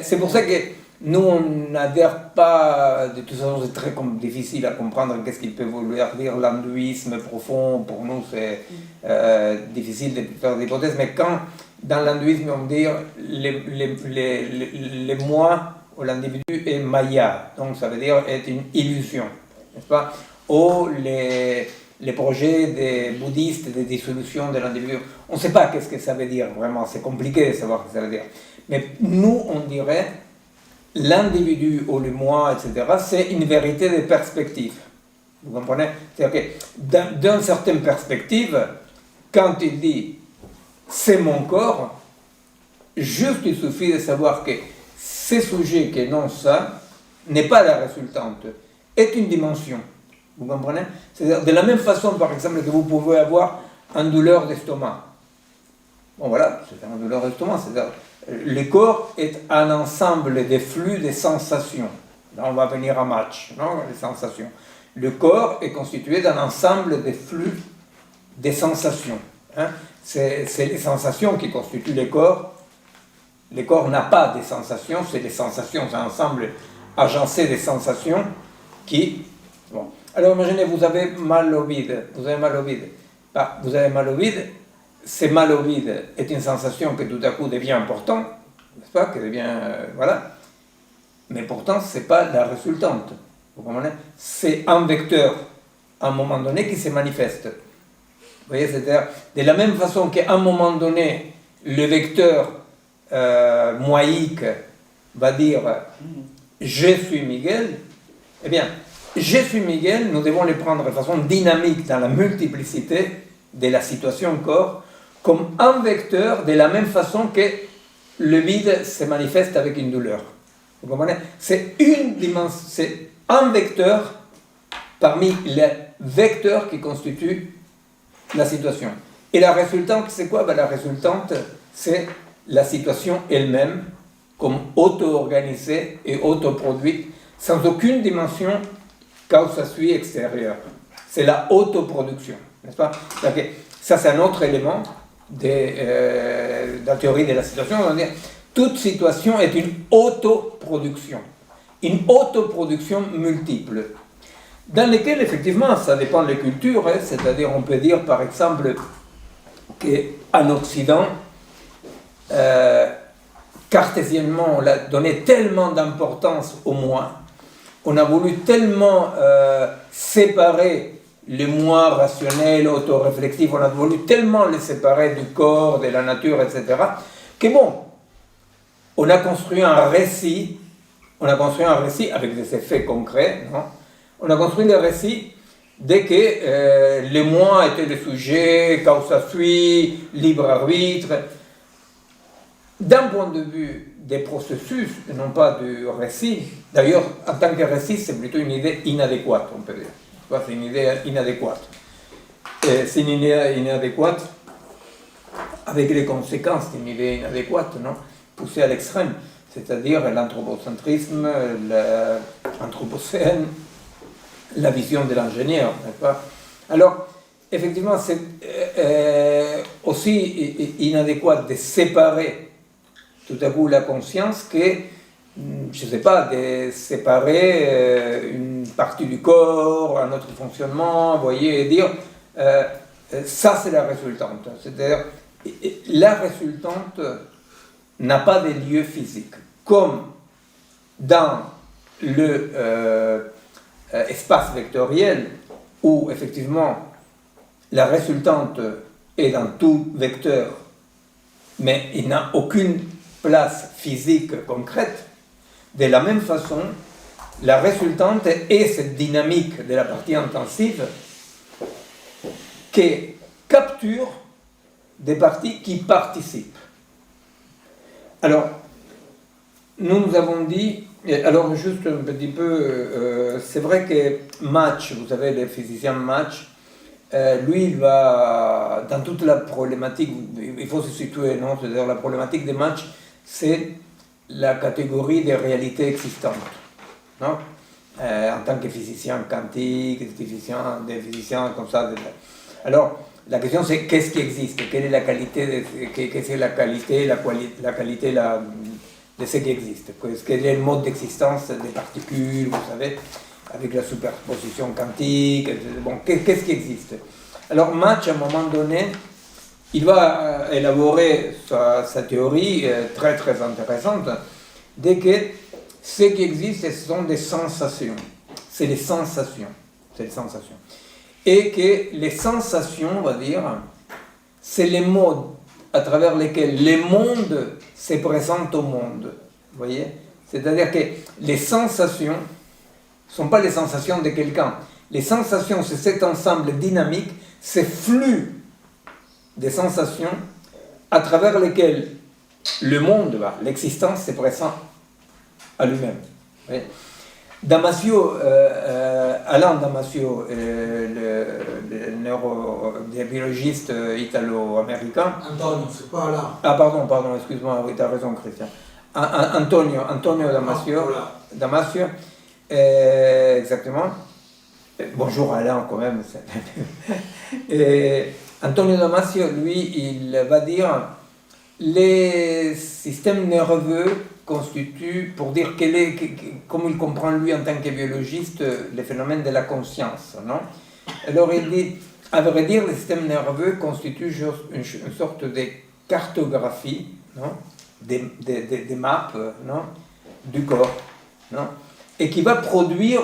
c'est pour ça que nous, on n'adhère pas, de toute façon, c'est très difficile à comprendre qu'est-ce qu'il peut vouloir dire l'hindouisme profond. Pour nous, c'est difficile de faire des hypothèses, mais quand dans l'hindouisme, on dit les moi ou l'individu est maya, donc ça veut dire est une illusion, n'est-ce pas? Ou les projets des bouddhistes de dissolution de l'individu, on ne sait pas qu'est-ce que ça veut dire vraiment, c'est compliqué de savoir ce que ça veut dire. Mais nous, on dirait l'individu ou le moi, etc., c'est une vérité de perspective. Vous comprenez? C'est-à-dire que d'une certaine perspective, quand il dit c'est mon corps, juste il suffit de savoir que ce sujet qui énonce ça n'est pas la résultante, est une dimension. Vous comprenez? C'est-à-dire de la même façon, par exemple, que vous pouvez avoir une douleur d'estomac. Bon voilà, c'est une douleur d'estomac, c'est-à-dire le corps est un ensemble de flux de sensations. Là, on va venir à match, non? Les sensations. Le corps est constitué d'un ensemble de flux de sensations. Hein? C'est les sensations qui constituent le corps. Le corps n'a pas de sensations, c'est des sensations, c'est un ensemble agencé de sensations qui... Bon. Alors imaginez, vous avez mal au vide. Vous avez mal au vide. Bah, vous avez mal au vide. Ce mal au vide est une sensation que tout à coup devient importante, n'est-ce pas? Que devient... voilà. Mais pourtant, ce n'est pas la résultante. Vous comprenez? C'est un vecteur, à un moment donné, qui se manifeste. Vous voyez, c'est-à-dire, de la même façon qu'à un moment donné, le vecteur moïque va dire « je suis Miguel », eh bien, « je suis Miguel », nous devons le prendre de façon dynamique dans la multiplicité de la situation corps, comme un vecteur de la même façon que le vide se manifeste avec une douleur. Vous comprenez? C'est une dimension, c'est un vecteur parmi les vecteurs qui constituent la situation. Et la résultante, c'est quoi? Ben, la résultante, c'est la situation elle-même, comme auto-organisée et autoproduite, sans aucune dimension cause-suite extérieure. C'est la autoproduction, n'est-ce pas? Ça, c'est un autre élément de la théorie de la situation. On va dire, toute situation est une autoproduction multiple, dans lesquelles, effectivement, ça dépend des cultures, hein, c'est-à-dire, on peut dire, par exemple, qu'en Occident, cartésiennement, on a donné tellement d'importance au moi, on a voulu tellement séparer le moi rationnel, autoréflexif, on a voulu tellement les séparer du corps, de la nature, etc., que bon, on a construit un récit avec des effets concrets, non? On a construit le récit dès que le moi était le sujet, cause-suite, libre arbitre. D'un point de vue des processus, et non pas du récit, d'ailleurs, en tant que récit, c'est plutôt une idée inadéquate, on peut dire. C'est une idée inadéquate. C'est une idée inadéquate avec les conséquences d'une idée inadéquate, non? Poussée à l'extrême, c'est-à-dire l'anthropocentrisme, l'anthropocène, la vision de l'ingénieur, n'est-ce pas? Alors, effectivement, c'est aussi inadéquat de séparer tout à coup la conscience que, je ne sais pas, de séparer une partie du corps, un autre fonctionnement, vous voyez, et dire, ça c'est la résultante. C'est-à-dire, la résultante n'a pas de lieu physique. Comme dans le espace vectoriel, où effectivement la résultante est dans tout vecteur, mais il n'a aucune place physique concrète, de la même façon, la résultante est cette dynamique de la partie intensive qui capture des parties qui participent. Alors, nous avons dit, alors juste un petit peu, c'est vrai que Mach, vous savez, le physicien Mach, lui, il va, dans toute la problématique, il faut se situer, non? C'est-à-dire la problématique de Mach, c'est la catégorie des réalités existantes. Non? en tant que physicien quantique, des physiciens comme ça. Alors, la question c'est qu'est-ce qui existe, quelle est la qualité, quelle est la qualité, la qualité de ce qui existe, quel est le mode d'existence des particules, vous savez, avec la superposition quantique, bon, qu'est-ce qui existe. Alors Mach, à un moment donné, il va élaborer sa théorie très très intéressante, dès que ce qui existe, ce sont des sensations. C'est les sensations. Et que les sensations, on va dire, c'est les modes à travers lesquels les mondes se présentent au monde. Vous voyez ? C'est-à-dire que les sensations ne sont pas les sensations de quelqu'un. Les sensations, c'est cet ensemble dynamique, ce flux des sensations à travers lesquels le monde, l'existence se présente à lui-même. Oui. Damasio, Alain Damasio, le neurobiologiste italo-américain. Antonio, c'est pas là. Ah, pardon, excuse-moi, oui, tu as raison, Christian. Antonio Damasio. Voilà. Damasio, exactement. Bonjour Alain, quand même. Antonio Damasio, lui, il va dire les systèmes nerveux constituent, pour dire comme il comprend lui en tant que biologiste, les phénomènes de la conscience. Non ? Alors il dit, à vrai dire, les systèmes nerveux constituent une sorte de cartographie, non ? Des maps, non ? Du corps, non ? Et qui va produire,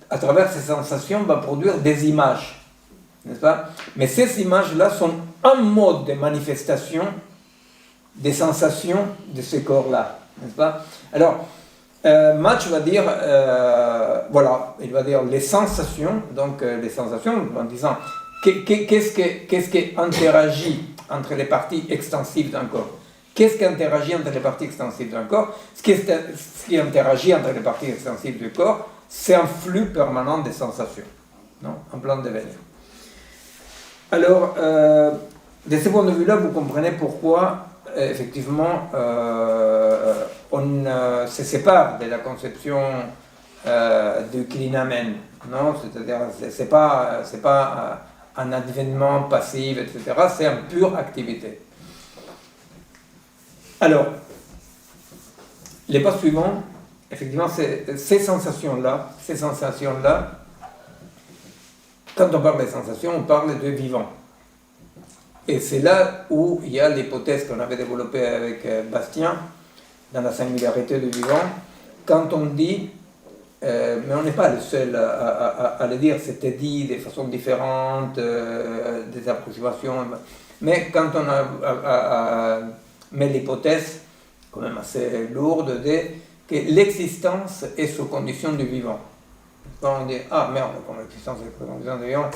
à travers ces sensations, va produire des images, n'est-ce pas ? Mais ces images-là sont un mode de manifestation des sensations de ce corps-là, n'est-ce pas ? Alors, Mach va dire, voilà, il va dire les sensations, donc les sensations, en disant qu'est-ce qui interagit entre les parties extensives d'un corps ? Qu'est-ce qui interagit entre les parties extensives d'un corps ? Ce qui interagit entre les parties extensives du corps, c'est un flux permanent de sensations, non ? Un plan d'événements. Alors, de ce point de vue-là, vous comprenez pourquoi effectivement, on se sépare de la conception du clinamen, non ? C'est-à-dire, c'est pas un advénement passif, etc. C'est une pure activité. Alors, les pas suivants, effectivement, ces sensations-là, quand on parle des sensations, on parle de vivant. Et c'est là où il y a l'hypothèse qu'on avait développée avec Bastien, dans la singularité du vivant, quand on dit, mais on n'est pas le seul à le dire, c'était dit de façon différente, des approximations, mais quand on met l'hypothèse, quand même assez lourde, que l'existence est sous condition du vivant. Quand on dit, ah merde, comme l'existence est sous condition du vivant,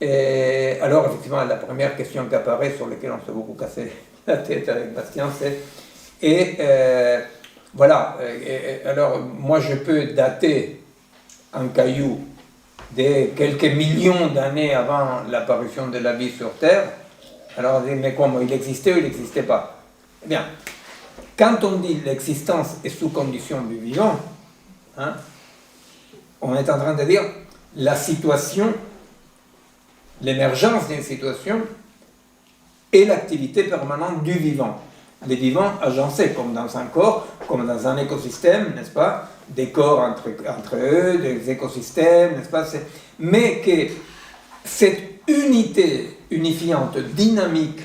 et alors, effectivement, la première question qui apparaît, sur laquelle on s'est beaucoup cassé la tête avec Bastien, c'est voilà, alors moi je peux dater un caillou de quelques millions d'années avant l'apparition de la vie sur Terre. Alors on dit, mais comment, il existait ou il n'existait pas ? Eh bien, quand on dit l'existence est sous condition du vivant, hein, on est en train de dire la situation, l'émergence d'une situation et l'activité permanente du vivant. Les vivants agencés comme dans un corps, comme dans un écosystème, n'est-ce pas ? Des corps entre eux, des écosystèmes, n'est-ce pas ? Mais que cette unité unifiante, dynamique,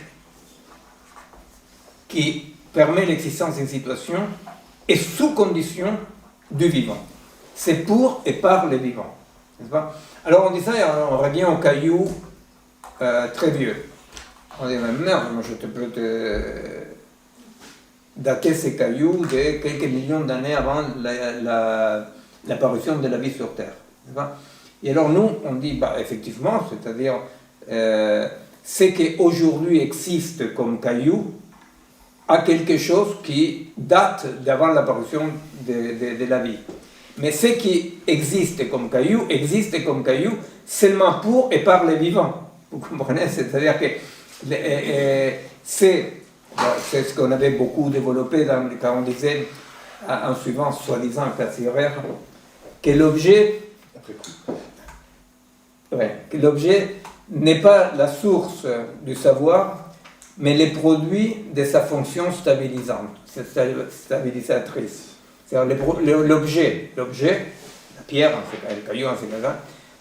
qui permet l'existence d'une situation, est sous condition du vivant. C'est pour et par les vivants, n'est-ce pas ? Alors on dit ça et on revient au caillou très vieux. On dit, mais merde, moi je peux te dater ces cailloux de quelques millions d'années avant l'apparition de la vie sur Terre. Et alors nous, on dit, bah, effectivement, c'est-à-dire, ce qui aujourd'hui existe comme caillou a quelque chose qui date d'avant l'apparition de la vie. Mais ce qui existe comme caillou seulement pour et par les vivants. Vous comprenez ? C'est-à-dire que c'est ce qu'on avait beaucoup développé quand on disait, en suivant soi-disant Cassirer, que l'objet, Après coup. que l'objet n'est pas la source du savoir, mais les produits de sa fonction stabilisante, stabilisatrice. C'est-à-dire l'objet, la pierre, le caillou,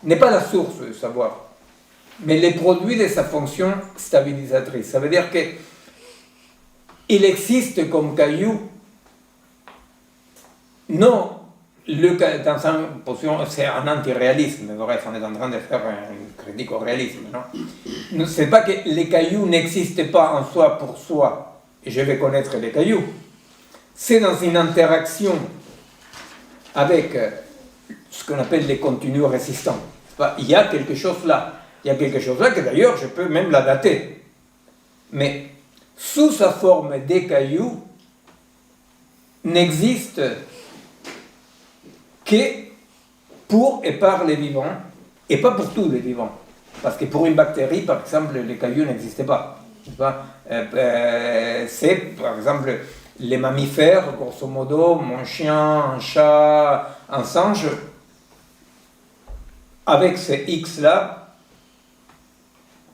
n'est pas la source du savoir, mais les produits de sa fonction stabilisatrice. Ça veut dire qu'il existe comme caillou, non, dans sa position, c'est un antiréalisme, bref, on est en train de faire une critique au réalisme, non? C'est pas que les cailloux n'existent pas en soi pour soi, et je vais connaître les cailloux. C'est dans une interaction avec ce qu'on appelle les continus résistants. Il y a quelque chose là. Il y a quelque chose là que d'ailleurs je peux même la dater. Mais sous sa forme des cailloux, n'existe que pour et par les vivants, et pas pour tous les vivants. Parce que pour une bactérie, par exemple, les cailloux n'existaient pas. C'est, par exemple, les mammifères, grosso modo, mon chien, un chat, un singe, avec ce X-là,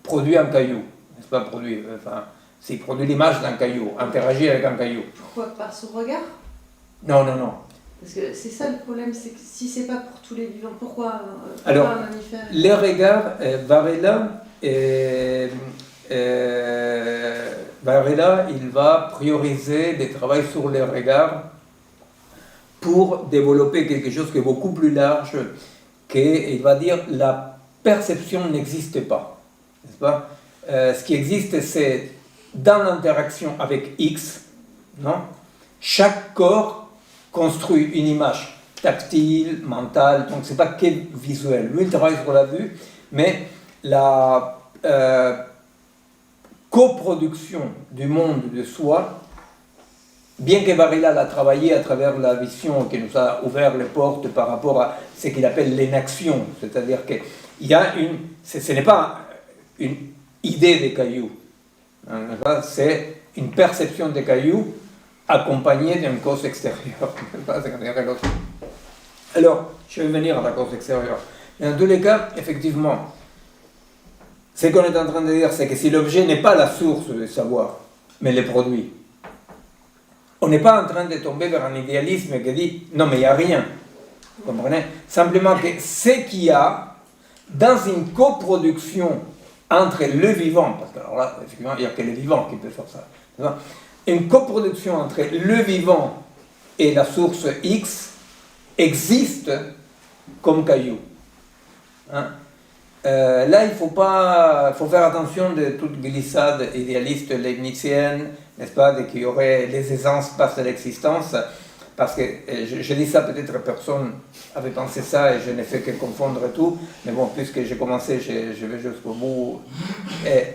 produit un caillou. N'est-ce pas produit, s'il produit l'image d'un caillou, interagit avec un caillou. Pourquoi? Par son regard? Non. Parce que c'est ça le problème, c'est que si c'est pas pour tous les vivants, pourquoi Alors, un mammifère? les regards, Varela, il va prioriser des travaux sur les regards pour développer quelque chose qui est beaucoup plus large, qu'il va dire la perception n'existe pas. N'est-ce pas? Ce qui existe, c'est dans l'interaction avec X, non? Chaque corps construit une image tactile, mentale, donc c'est pas que visuel. Lui, il travaille sur la vue, mais la coproduction du monde de soi, bien que Varela l'a travaillé à travers la vision qui nous a ouvert les portes par rapport à ce qu'il appelle l'énaction, c'est-à-dire qu'il y a ce n'est pas une idée des cailloux, hein, c'est une perception des cailloux accompagnée d'une cause extérieure. Alors, je vais venir à la cause extérieure. Mais dans tous les cas, effectivement, ce qu'on est en train de dire, c'est que si l'objet n'est pas la source du savoir, mais les produits, on n'est pas en train de tomber vers un idéalisme qui dit non, mais il n'y a rien. Vous comprenez? Simplement que ce qu'il y a dans une coproduction entre le vivant, parce que alors là, effectivement, il n'y a que le vivant qui peut faire ça. Une coproduction entre le vivant et la source X existe comme caillou. Hein? Là, il faut faire attention de toute glissade idéaliste leibnizienne, n'est-ce pas, de qu'il y aurait les essences passent à l'existence, parce que je dis ça, peut-être personne avait pensé ça et je n'ai fait que confondre tout, mais bon, puisque j'ai commencé, je vais jusqu'au bout. Et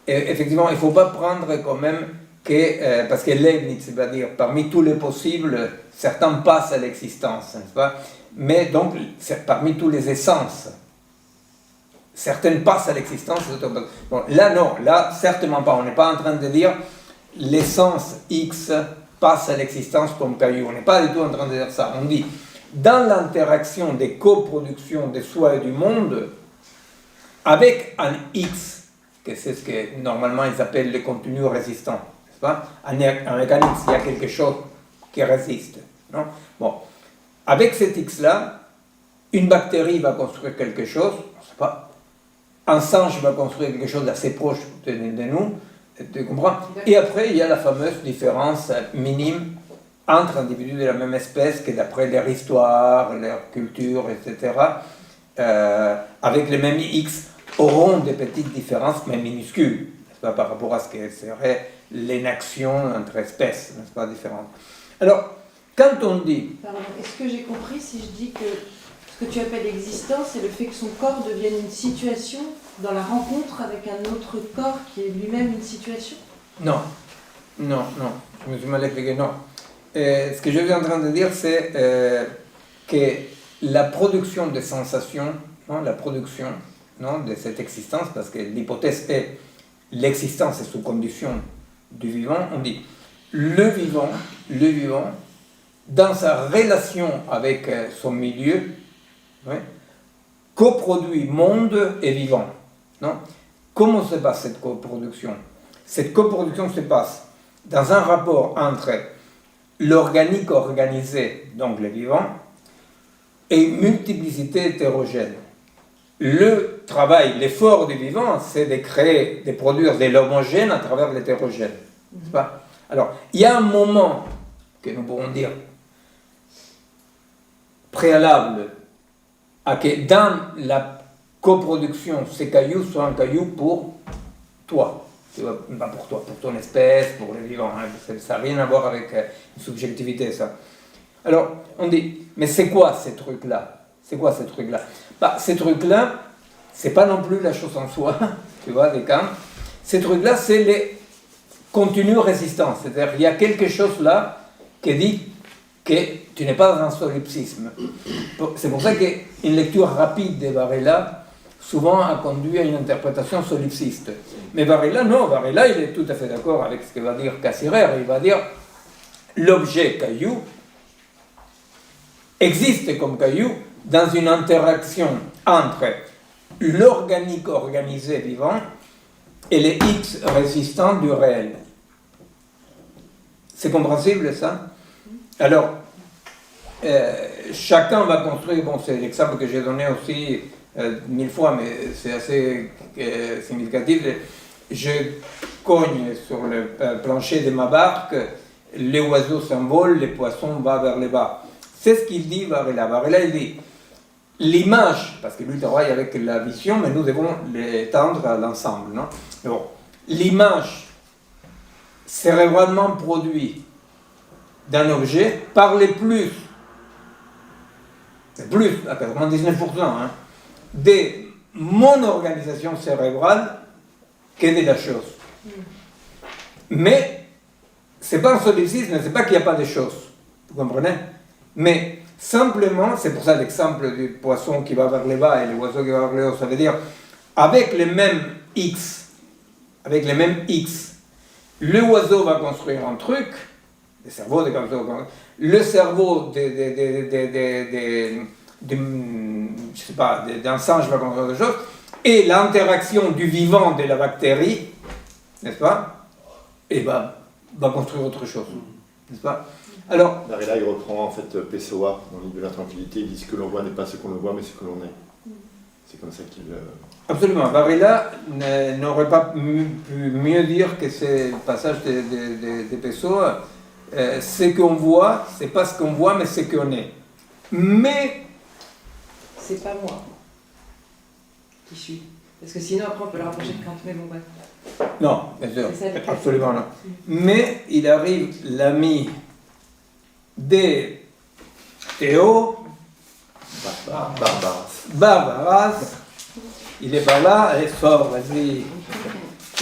effectivement, il ne faut pas prendre quand même que, parce que Leibniz, c'est-à-dire parmi tous les possibles, certains passent à l'existence, n'est-ce pas, mais donc parmi tous les essences, certaines passent à l'existence. Bon, là, non, là, certainement pas. On n'est pas en train de dire l'essence X passe à l'existence comme caillou. On n'est pas du tout en train de dire ça. On dit, dans l'interaction des coproductions de soi et du monde, avec un X, que c'est ce que normalement ils appellent le continu résistant, n'est-ce pas? Avec un X, il y a quelque chose qui résiste. Non? Bon. Avec cet X-là, une bactérie va construire quelque chose, je ne sais pas, un singe va construire quelque chose d'assez proche de nous, tu comprends? Et après, il y a la fameuse différence minime entre individus de la même espèce que d'après leur histoire, leur culture, etc., avec les mêmes X, auront des petites différences, mais minuscules, n'est-ce pas, par rapport à ce que serait l'énaction entre espèces, n'est-ce pas, différentes. Alors, quand on dit... Pardon, est-ce que j'ai compris si je dis que ce que tu appelles existence, c'est le fait que son corps devienne une situation dans la rencontre avec un autre corps qui est lui-même une situation? Non, je me suis mal expliqué, non. Ce que je suis en train de dire, c'est que la production de sensations, non, la production, non, de cette existence, parce que l'hypothèse est l'existence est sous condition du vivant, on dit le vivant dans sa relation avec son milieu, ouais, coproduit monde et vivant. Non? Comment se passe cette coproduction? Cette coproduction se passe dans un rapport entre l'organique organisé, donc le vivant, et une multiplicité hétérogène. Le travail, l'effort du vivant, c'est de créer, de produire de l'homogène à travers l'hétérogène. N'est-ce pas? Alors, il y a un moment que nous pourrons dire préalable à que dans la coproduction, ces cailloux soient un caillou pour toi. Pas pour toi, pour ton espèce, pour le vivant. Hein. Ça n'a rien à voir avec une subjectivité, ça. Alors, on dit, mais c'est quoi ces trucs-là? C'est quoi ces trucs-là? Bah, ces trucs-là, c'est pas non plus la chose en soi, tu vois, des camps. Ces trucs-là, c'est les continues résistances. C'est-à-dire qu'il y a quelque chose là qui dit que tu n'es pas dans un solipsisme. C'est pour ça qu'une lecture rapide de Varela, souvent a conduit à une interprétation solipsiste. Mais Varela, non, Varela, il est tout à fait d'accord avec ce que va dire Cassirer. Il va dire, l'objet caillou existe comme caillou dans une interaction entre l'organique organisé vivant et les X résistants du réel. C'est compréhensible, ça? Alors, chacun va construire, bon, c'est l'exemple que j'ai donné aussi 1000 fois, mais c'est assez significatif. Je cogne sur le plancher de ma barque, les oiseaux s'envolent, les poissons vont vers le bas. C'est ce qu'il dit Varela. Varela, il dit, l'image, parce que lui travaille avec la vision, mais nous devons l'étendre à l'ensemble, non? Bon, l'image cérébralement produite d'un objet parlait plus à 99%, hein, de mon organisation cérébrale que de la chose. Mais c'est pas un solipsisme, c'est pas qu'il n'y a pas de choses, vous comprenez? Mais simplement, c'est pour ça l'exemple du poisson qui va vers le bas et l'oiseau qui va vers le haut, ça veut dire avec les mêmes X, le oiseau va construire un truc, le cerveau d'un singe va construire des choses, et l'interaction du vivant de la bactérie, n'est-ce pas, et va construire autre chose, n'est-ce pas? Alors, Varela, il reprend en fait Pessoa dans l'île de la tranquillité, il dit ce que l'on voit n'est pas ce qu'on le voit, mais ce que l'on est. C'est comme ça qu'il... Absolument. Varela n'aurait pas pu mieux dire que ce passage de Pessoa. Ce qu'on voit, c'est pas ce qu'on voit, mais ce qu'on est. Mais... c'est pas moi qui suis. Parce que sinon, après, on peut le rapprocher de Kant, mais bon, bref. Non, bien sûr, C'est ça, absolument non. Mais il arrive l'ami de Théo, Barbaras, il est pas là, allez, sors, vas-y.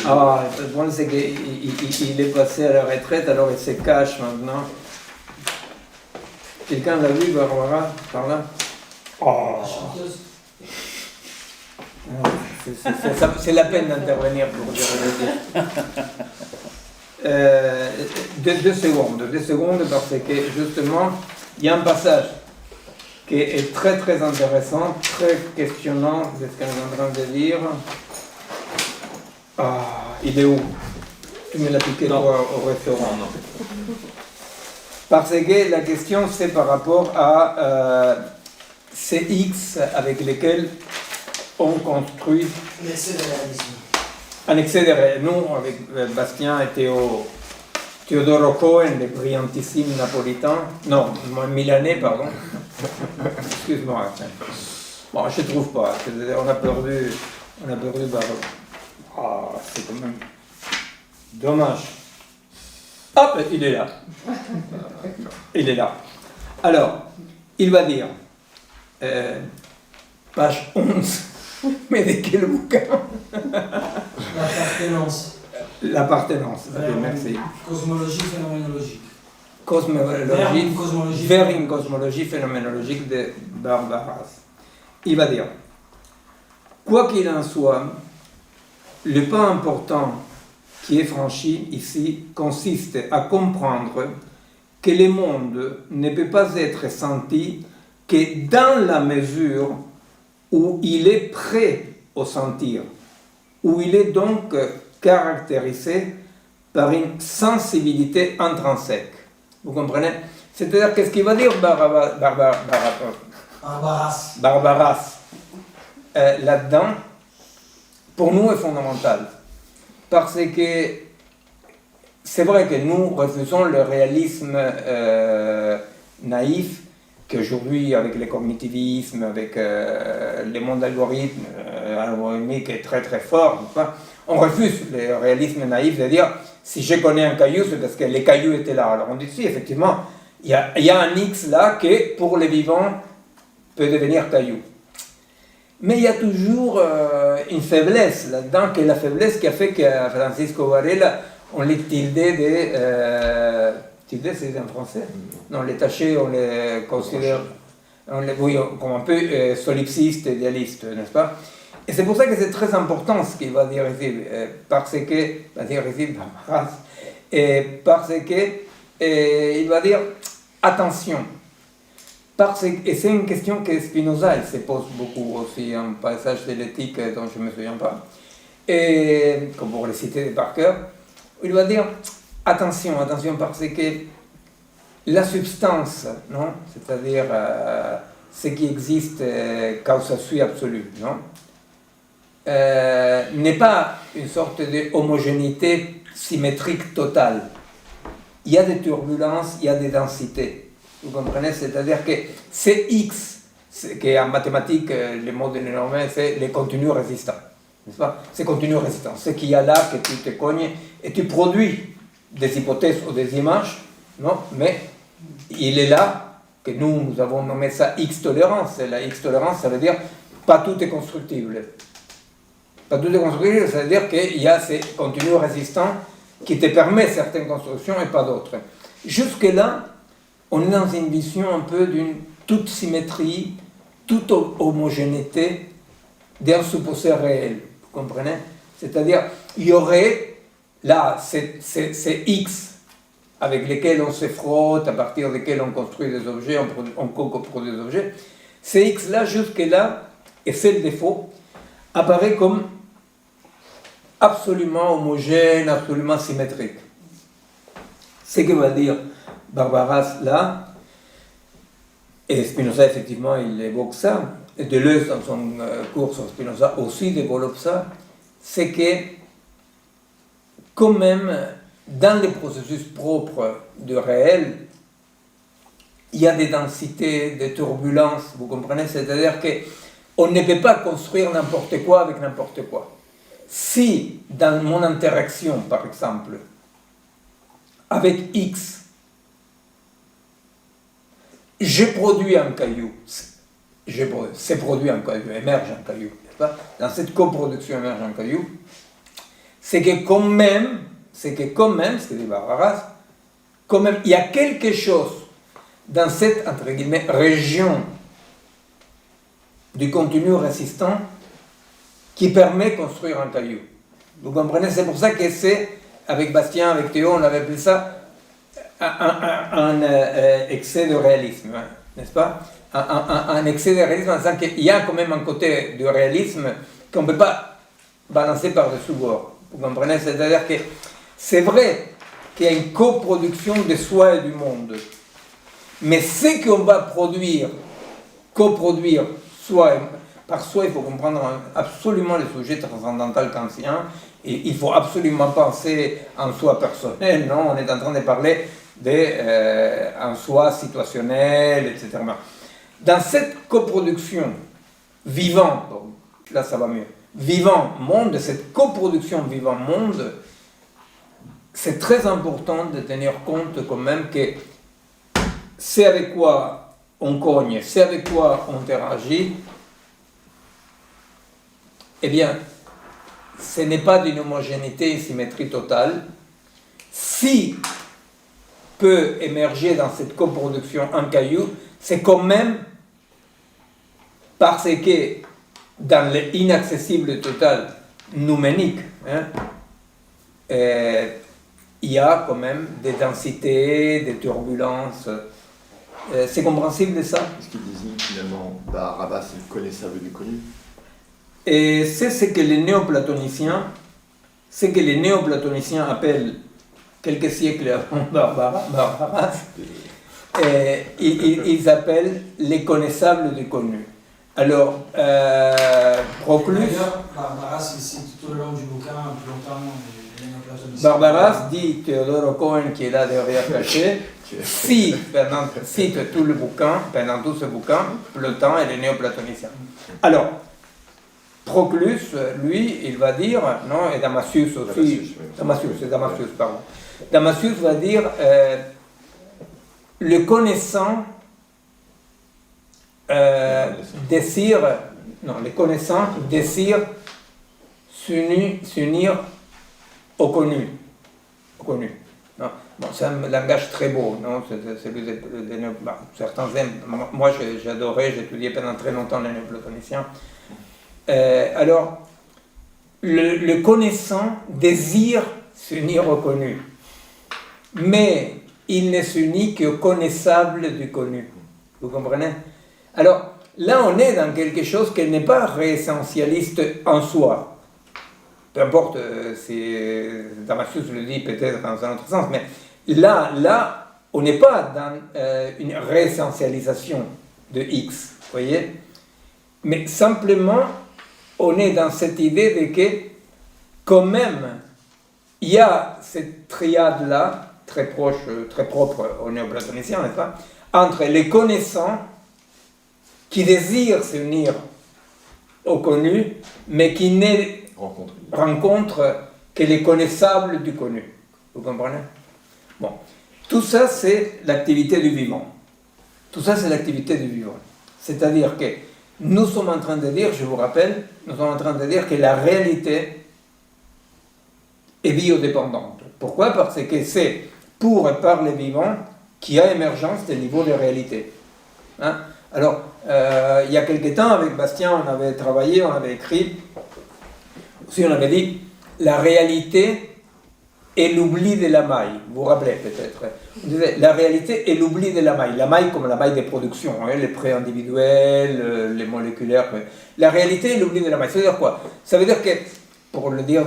Ah, le problème c'est qu'il est passé à la retraite, alors il se cache maintenant. Quelqu'un l'a vu, Barbara, par là? Oh. C'est la peine d'intervenir pour dire deux secondes, parce que justement, il y a un passage qui est très très intéressant, très questionnant de ce qu'on est en train de lire. Ah, il est où? Tu me l'as piqué au restaurant. Non. Parce que la question c'est par rapport à ces X avec lesquels on construit l'excès de réalisme. un excès de réalisme. Nous, avec Bastien et Teodoro Cohen, les brillantissimes napolitains, non, milanais, pardon. Excuse-moi. Bon, je ne trouve pas. On a perdu Barreau. Ah, c'est quand même dommage. Hop, il est là. Il est là. Alors, il va dire, page 11, mais de quel bouquin? L'appartenance. L'appartenance, merci. Cosmologie phénoménologique. Vers une cosmologie phénoménologique de Barbaras. Il va dire, quoi qu'il en soit, le pas important qui est franchi ici consiste à comprendre que le monde ne peut pas être senti que dans la mesure où il est prêt au sentir, où il est donc caractérisé par une sensibilité intrinsèque. Vous comprenez? C'est-à-dire, qu'est-ce qu'il va dire Barbaras là-dedans, pour nous, est fondamental. Parce que c'est vrai que nous refusons le réalisme naïf, qu'aujourd'hui, avec le cognitivisme, avec le monde algorithmique est très très fort, on refuse le réalisme naïf de dire si je connais un caillou, c'est parce que les cailloux étaient là. Alors on dit si, effectivement, il y a un X là qui, pour les vivants, peut devenir caillou. Mais il y a toujours une faiblesse là-dedans, qui est la faiblesse qui a fait que Francisco Varela, on les tildait de... tildait, c'est en français? Non, les tachés, on les considère oui, comme un peu solipsistes, idéalistes, n'est-ce pas? Et c'est pour ça que c'est très important ce qu'il va dire ici, parce que, il va dire attention. Et c'est une question que Spinoza il se pose beaucoup aussi, un passage de l'éthique dont je ne me souviens pas, et comme pour le citer par cœur, il va dire attention, parce que la substance, non, c'est-à-dire ce qui existe causa sui absolue, non, n'est pas une sorte d'homogénéité symétrique totale. Il y a des turbulences, il y a des densités. Vous comprenez? C'est-à-dire que c'est X, qui en mathématiques, le mot de l'énorme, c'est les continus résistants. N'est-ce pas? C'est continu résistant. Ce qu'il y a là, que tu te cognes, et tu produis des hypothèses ou des images, non? Mais il est là, que nous avons nommé ça X-tolérance. Et la X-tolérance, ça veut dire pas tout est constructible. Pas tout est constructible, ça veut dire qu'il y a ces continus résistants qui te permettent certaines constructions et pas d'autres. Jusque-là, on est dans une vision un peu d'une toute symétrie, toute homogénéité d'un supposé réel. Vous comprenez? C'est-à-dire, il y aurait là ces X avec lesquels on se frotte, à partir desquels on construit des objets, on coproduit des objets. Ces X-là, jusque-là, et c'est le défaut, apparaît comme absolument homogène, absolument symétrique. Ce que va dire Barbaras là, et Spinoza effectivement il évoque ça, et Deleuze dans son cours sur Spinoza aussi développe ça, c'est que quand même dans les processus propres du réel, il y a des densités, des turbulences, vous comprenez? C'est-à-dire qu'on ne peut pas construire n'importe quoi avec n'importe quoi. Si dans mon interaction, par exemple, avec X, je produis un caillou, c'est produit un caillou, émerge un caillou, n'est-ce pas? Dans cette coproduction émerge un caillou, c'est que quand même, ce que dit Barbaras, quand même, il y a quelque chose dans cette, entre guillemets, région du continu résistant qui permet de construire un caillou. Vous comprenez? C'est pour ça que c'est, avec Bastien, avec Théo, on avait appelé ça un excès de réalisme, hein, n'est-ce pas? Un excès de réalisme, en disant qu'il y a quand même un côté du réalisme qu'on ne peut pas balancer par-dessus bord. Vous comprenez? C'est-à-dire que c'est vrai qu'il y a une coproduction de soi et du monde. Mais ce qu'on va coproduire par soi, il faut comprendre absolument le sujet transcendantal kantien. Et il ne faut absolument penser en soi personnel, non? On est en train de parler en soi situationnel, etc. Dans cette coproduction vivant, là ça va mieux, vivant-monde, cette coproduction vivant-monde, c'est très important de tenir compte quand même que c'est avec quoi on cogne, c'est avec quoi on interagit, eh bien, ce n'est pas d'une homogénéité, une symétrie totale. Si peut émerger dans cette coproduction un caillou, c'est quand même parce que dans l'inaccessible total noumenique, hein, il y a quand même des densités, des turbulences. C'est compréhensible de ça? Ce qui désigne finalement, Rabat, c'est le connaissable du connu. Et c'est ce que les néoplatoniciens appellent, quelques siècles avant Barbaras, ils appellent les connaissables du connu. Alors, Proclus... D'ailleurs, Barbaras, il cite tout le long du bouquin, plus longtemps, les néoplatoniciens. Barbaras dit, Teodoro Cohen, qui est là derrière caché, cite tout le bouquin, pendant tout ce bouquin, Platon et les néoplatoniciens. Alors, Proclus, lui, il va dire, non, et Damascius aussi, Damascius va dire, le connaissant désire s'unir au connu. Non. Bon, c'est un langage très beau, non? Certains aiment. Moi, j'adorais, j'ai étudié pendant très longtemps les néoplatoniciens. Alors, le connaissant désire s'unir au connu, mais il ne s'unit qu'au connaissable du connu. Vous comprenez? Alors, là, on est dans quelque chose qui n'est pas réessentialiste en soi. Peu importe si Damascius le dit peut-être dans un autre sens, mais là, on n'est pas dans une réessentialisation de X, vous voyez? Mais simplement, on est dans cette idée de que, quand même, il y a cette triade-là, très proche, très propre aux néoplatoniciens, n'est-ce pas? Entre les connaissants qui désirent s'unir au connu, mais qui ne rencontrent que les connaissables du connu. Vous comprenez? Bon. Tout ça, c'est l'activité du vivant. Tout ça, c'est l'activité du vivant. C'est-à-dire que nous sommes en train de dire, je vous rappelle, nous sommes en train de dire que la réalité est biodépendante. Pourquoi? Parce que c'est pour et par les vivants qu'il y a émergence des niveaux de réalité. Hein? Alors, il y a quelque temps, avec Bastien, on avait travaillé, on avait écrit, aussi on avait dit, la réalité est l'oubli de la maille. Vous vous rappelez peut-être. On disait, la réalité est l'oubli de la maille comme la maille des productions, hein, les pré-individuels, les moléculaires. La réalité est l'oubli de la maille. Ça veut dire quoi? Ça veut dire que, pour le dire,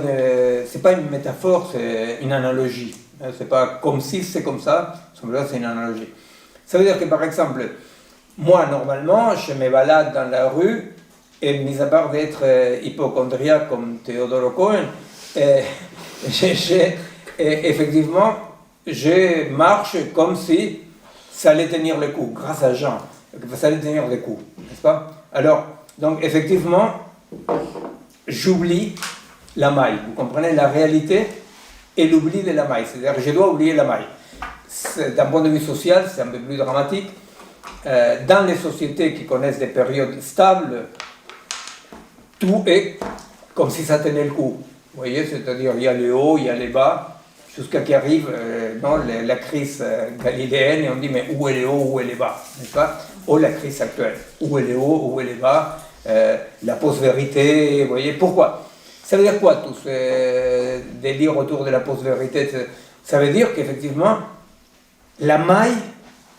c'est pas une métaphore, c'est une analogie. C'est pas comme si c'est comme ça, c'est une analogie. Ça veut dire que, par exemple, moi, normalement, je me balade dans la rue, et mis à part d'être hypochondriaque comme Teodoro Cohen, effectivement, je marche comme si ça allait tenir le coup, grâce à Jean, ça allait tenir le coup, n'est-ce pas? Alors, donc, effectivement, j'oublie la maille, vous comprenez? La réalité est l'oubli de la maille, c'est-à-dire que je dois oublier la maille. D'un point de vue social, c'est un peu plus dramatique. Dans les sociétés qui connaissent des périodes stables, tout est comme si ça tenait le coup. Vous voyez, c'est-à-dire il y a les hauts, il y a les bas, jusqu'à qu'arrive la crise galiléenne et on dit mais où est les hauts, où est les bas, n'est-ce pas? Ou la crise actuelle, où est les hauts, où est les bas, la post-vérité, vous voyez, pourquoi? Ça veut dire quoi tout ce délire autour de la post-vérité? Ça veut dire qu'effectivement, la maille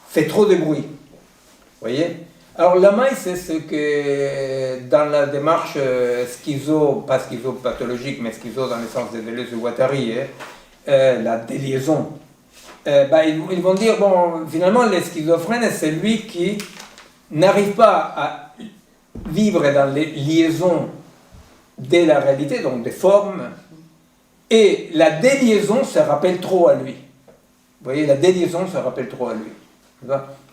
fait trop de bruit. Vous voyez? Alors la maille, c'est ce que dans la démarche pas schizopathologique, mais schizo dans le sens de Deleuze et Guattari, la déliaison. Ils vont dire, bon, finalement, le schizophrène, c'est lui qui n'arrive pas à vivre dans les liaisons de la réalité, donc des formes, et la déliaison se rappelle trop à lui. Vous voyez, la déliaison se rappelle trop à lui.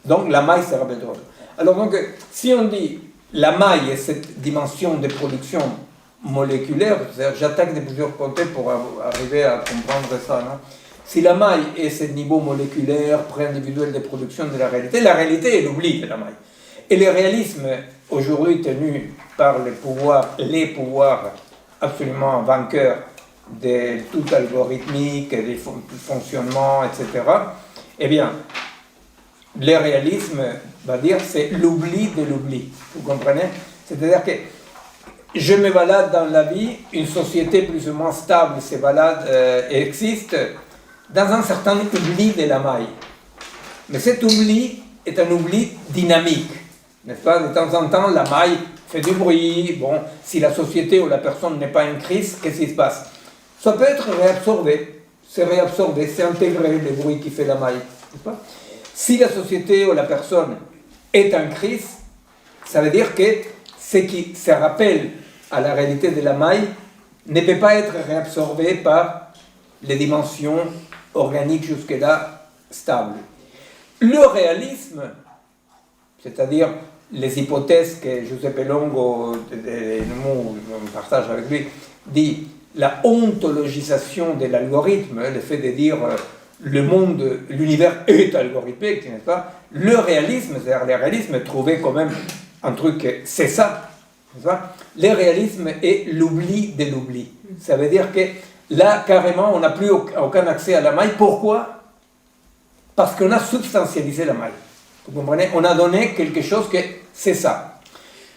Donc la maille se rappelle trop à lui. Alors donc, si on dit la maille est cette dimension de production moléculaire, j'attaque de plusieurs côtés pour arriver à comprendre ça, non? Si la maille est ce niveau moléculaire, pré-individuel de production de la réalité est l'oubli de la maille. Et le réalisme, aujourd'hui tenu par les pouvoirs absolument vainqueurs de tout algorithmique, des fonctionnements, etc., eh bien, le réalisme va dire c'est l'oubli de l'oubli. Vous comprenez? C'est-à-dire que je me balade dans la vie, une société plus ou moins stable se balade, existe, dans un certain oubli de la maille. Mais cet oubli est un oubli dynamique, n'est-ce pas? De temps en temps, la maille fait du bruit. Bon, si la société ou la personne n'est pas en crise, qu'est-ce qui se passe? Ça peut être réabsorbé, c'est intégré le bruit qui fait la maille, n'est-ce pas? Si la société ou la personne est en crise, ça veut dire que ce qui se rappelle à la réalité de la maille ne peut pas être réabsorbé par les dimensions organiques jusque-là stables. Le réalisme, c'est-à-dire les hypothèses que Giuseppe Longo, on partage avec lui, dit la ontologisation de l'algorithme, le fait de dire le monde, l'univers est algorithmique, n'est-ce pas? Le réalisme, c'est-à-dire le réalisme trouvait quand même un truc, c'est ça, n'est-ce pas? Le réalisme est l'oubli de l'oubli. Ça veut dire que là, carrément, on n'a plus aucun accès à la maille. Pourquoi? Parce qu'on a substantialisé la maille. Vous comprenez? On a donné quelque chose que c'est ça.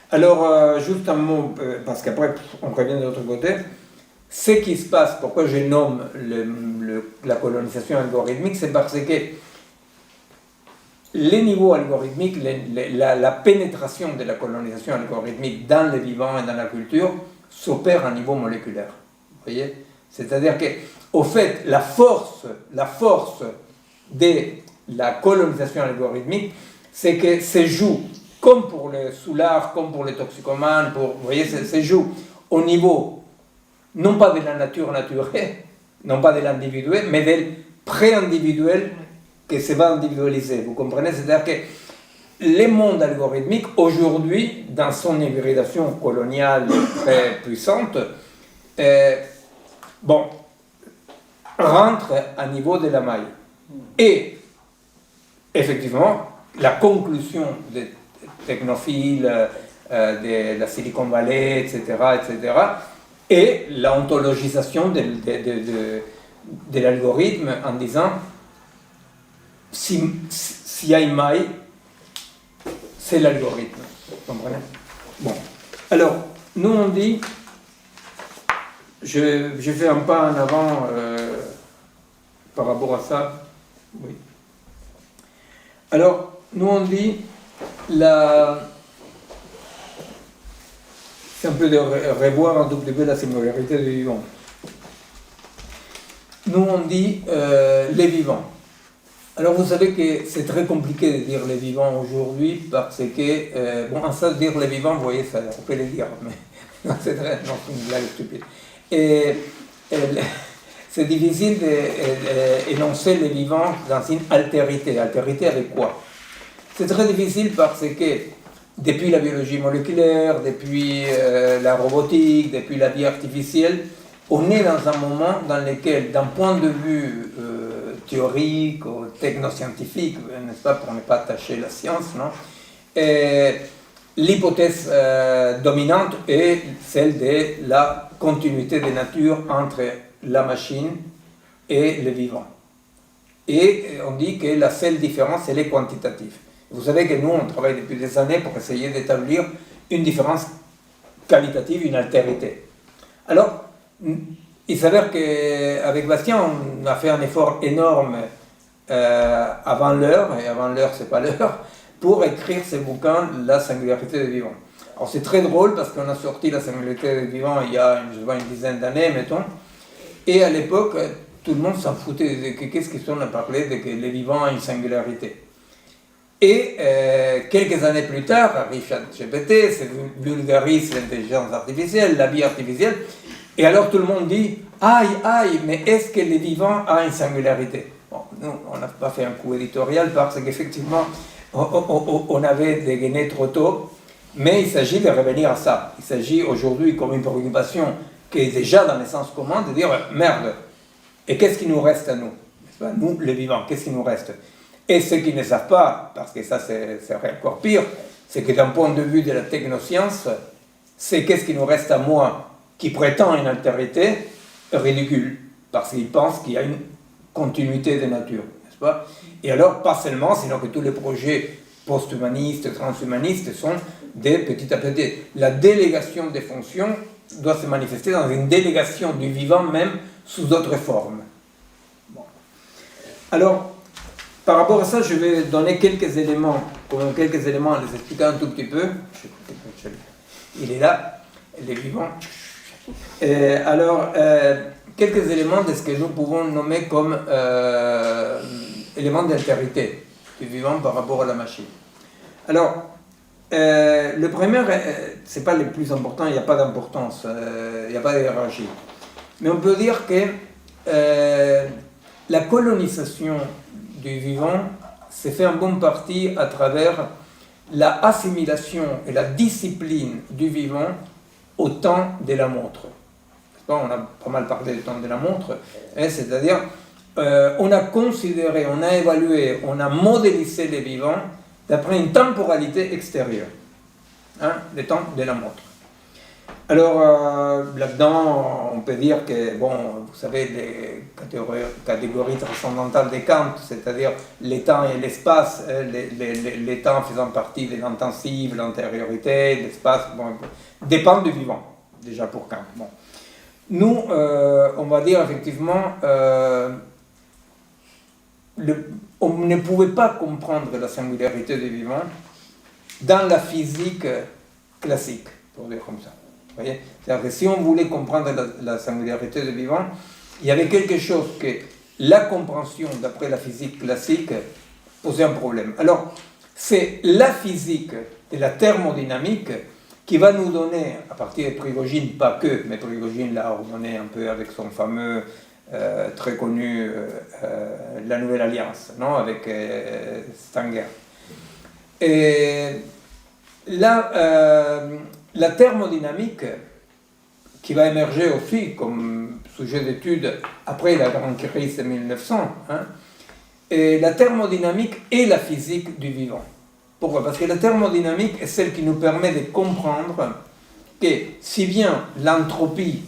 Alors, juste un mot, parce qu'après, on revient de l'autre côté. Ce qui se passe, pourquoi je nomme la colonisation algorithmique, c'est parce que les niveaux algorithmiques, la pénétration de la colonisation algorithmique dans le vivant et dans la culture s'opère à un niveau moléculaire. Vous voyez? C'est-à-dire que, au fait, la force de la colonisation algorithmique, c'est que se joue, comme pour les soulards, comme pour les toxicomanes, vous voyez, se joue au niveau, non pas de la nature naturelle, non pas de l'individuel, mais de pré-individuel que se va individualiser. Vous comprenez? C'est-à-dire que le monde algorithmique, aujourd'hui, dans son hybridation coloniale très puissante, rentre à niveau de la maille. Et, effectivement, la conclusion des technophiles, de la Silicon Valley, etc., et l'ontologisation de l'algorithme en disant s'il y a une maille, c'est l'algorithme. Vous comprenez? Bon. Alors, nous on dit, je fais un pas en avant par rapport à ça. Oui. Alors, nous on dit, c'est un peu de revoir un tout petit peu la singularité du vivant. Nous on dit les vivants. Alors vous savez que c'est très compliqué de dire les vivants aujourd'hui parce que, bon, ça dire les vivants, vous voyez, ça, on peut les dire, mais non, c'est une blague stupide. Et c'est difficile d'énoncer les vivants dans une altérité. Altérité avec quoi? C'est très difficile parce que depuis la biologie moléculaire, depuis la robotique, depuis la vie artificielle, on est dans un moment dans lequel, d'un point de vue théorique ou technoscientifique, n'est-ce pas, pour ne pas attacher la science, non, l'hypothèse dominante est celle de la continuité de nature entre la machine et le vivant. Et on dit que la seule différence, elle est quantitative. Vous savez que nous, on travaille depuis des années pour essayer d'établir une différence qualitative, une altérité. Alors, il s'avère qu'avec Bastien, on a fait un effort énorme avant l'heure, et avant l'heure, c'est pas l'heure, pour écrire ce bouquin, La singularité des vivants. Alors, c'est très drôle parce qu'on a sorti La singularité des vivants il y a une dizaine d'années, mettons, et à l'époque, tout le monde s'en foutait. Qu'est-ce qu'ils sont à parler de que les vivants ont une singularité? Et quelques années plus tard, arrive ChatGPT, c'est vulgarise l'intelligence artificielle, la vie artificielle, et alors tout le monde dit « Aïe, mais est-ce que les vivants ont une singularité ?» Bon, nous, on n'a pas fait un coup éditorial parce qu'effectivement, on avait dégainé trop tôt, mais il s'agit de revenir à ça. Il s'agit aujourd'hui, comme une préoccupation qui est déjà dans le sens commun, de dire « Merde, et qu'est-ce qui nous reste à nous ?» Nous, les vivants, qu'est-ce qui nous reste? Et ceux qui ne savent pas, parce que ça c'est encore pire, c'est que d'un point de vue de la technoscience, c'est qu'est-ce qui nous reste à moi qui prétend une altérité ridicule, parce qu'il pense qu'il y a une continuité de nature, n'est-ce pas? Et alors, pas seulement, sinon que tous les projets post-humanistes, transhumanistes sont des petit à petit. La délégation des fonctions doit se manifester dans une délégation du vivant même sous d'autres formes. Bon. Alors, par rapport à ça, je vais donner quelques éléments, les expliquer un tout petit peu. Il est là, il est vivant. Quelques éléments de ce que nous pouvons nommer comme éléments d'altérité du vivant par rapport à la machine. Alors, le premier, c'est pas le plus important, il n'y a pas d'importance, il n'y a pas de hiérarchie. Mais on peut dire que la colonisation du vivant s'est fait en bonne partie à travers la assimilation et la discipline du vivant au temps de la montre. On a pas mal parlé du temps de la montre, c'est-à-dire on a considéré, on a évalué, on a modélisé les vivants d'après une temporalité extérieure, le temps de la montre. Alors là-dedans, on peut dire que, bon, vous savez, les catégories transcendantales de Kant, c'est-à-dire les temps et l'espace, les temps faisant partie de l'intensif, l'antériorité, l'espace, bon, dépendent du vivant, déjà pour Kant. Bon. Nous, on va dire effectivement, on ne pouvait pas comprendre la singularité du vivant dans la physique classique, pour dire comme ça. Vous voyez ? C'est-à-dire que si on voulait comprendre la singularité du vivant, il y avait quelque chose que la compréhension d'après la physique classique posait un problème. Alors, c'est la physique de la thermodynamique qui va nous donner, à partir de Prigogine, pas que, mais Prigogine l'a ordonné un peu avec son fameux, très connu, la Nouvelle Alliance, non, avec Stanger. Et là, la thermodynamique, qui va émerger aussi comme sujet d'étude après la grande crise de 1900, et la thermodynamique est la physique du vivant. Pourquoi ? Parce que la thermodynamique est celle qui nous permet de comprendre que si bien l'entropie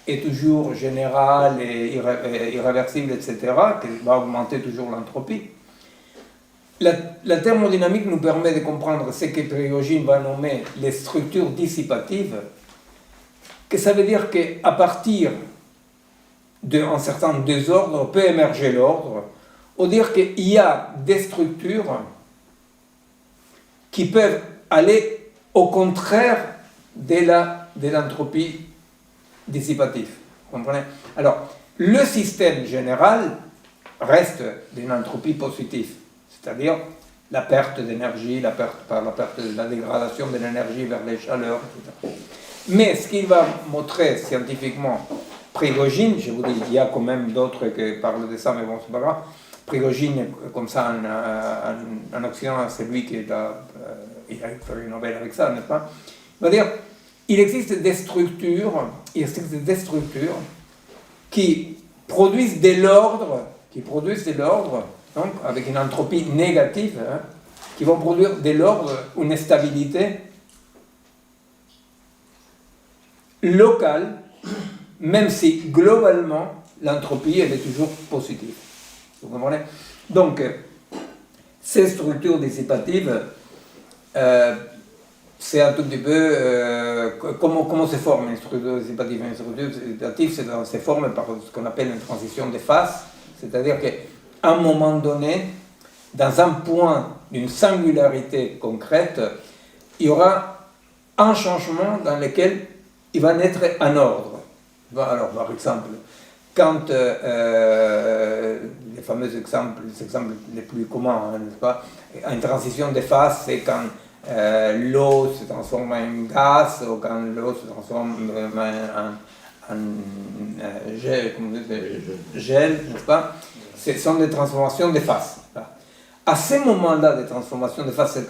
est toujours générale et irréversible, etc., qu'elle va augmenter toujours l'entropie, la thermodynamique nous permet de comprendre ce que Prigogine va nommer les structures dissipatives, que ça veut dire qu'à partir d'un certain désordre peut émerger l'ordre, ou dire qu'il y a des structures qui peuvent aller au contraire de l'entropie dissipative. Vous comprenez ? Alors, le système général reste d'une entropie positive, c'est-à-dire la perte d'énergie, la dégradation de l'énergie vers les chaleurs, etc. Mais ce qu'il va montrer scientifiquement, Prigogine, je vous dis, il y a quand même d'autres qui parlent de ça, mais bon, c'est pas grave. Prigogine, comme ça, en Occident, c'est lui qui il a fait une Nobel avec ça, n'est-ce pas ? Il va dire, il existe des structures qui produisent de l'ordre, donc avec une entropie négative, qui vont produire de l'ordre, une stabilité locale, même si globalement l'entropie elle est toujours positive. Vous comprenez ? Donc, ces structures dissipatives, c'est un tout petit peu comment se forme une structure dissipative. Une structure dissipative se forme par ce qu'on appelle une transition de phase, c'est-à-dire qu'à un moment donné, dans un point d'une singularité concrète, il y aura un changement dans lequel il va naître un ordre. Alors, par exemple, quand les fameux exemples, les exemples les plus communs, n'est-ce pas, une transition de phase, c'est quand l'eau se transforme en gaz, ou quand l'eau se transforme en gel, n'est-ce pas? Ce sont des transformations de phase. À ces moments-là de transformation de phase, c'est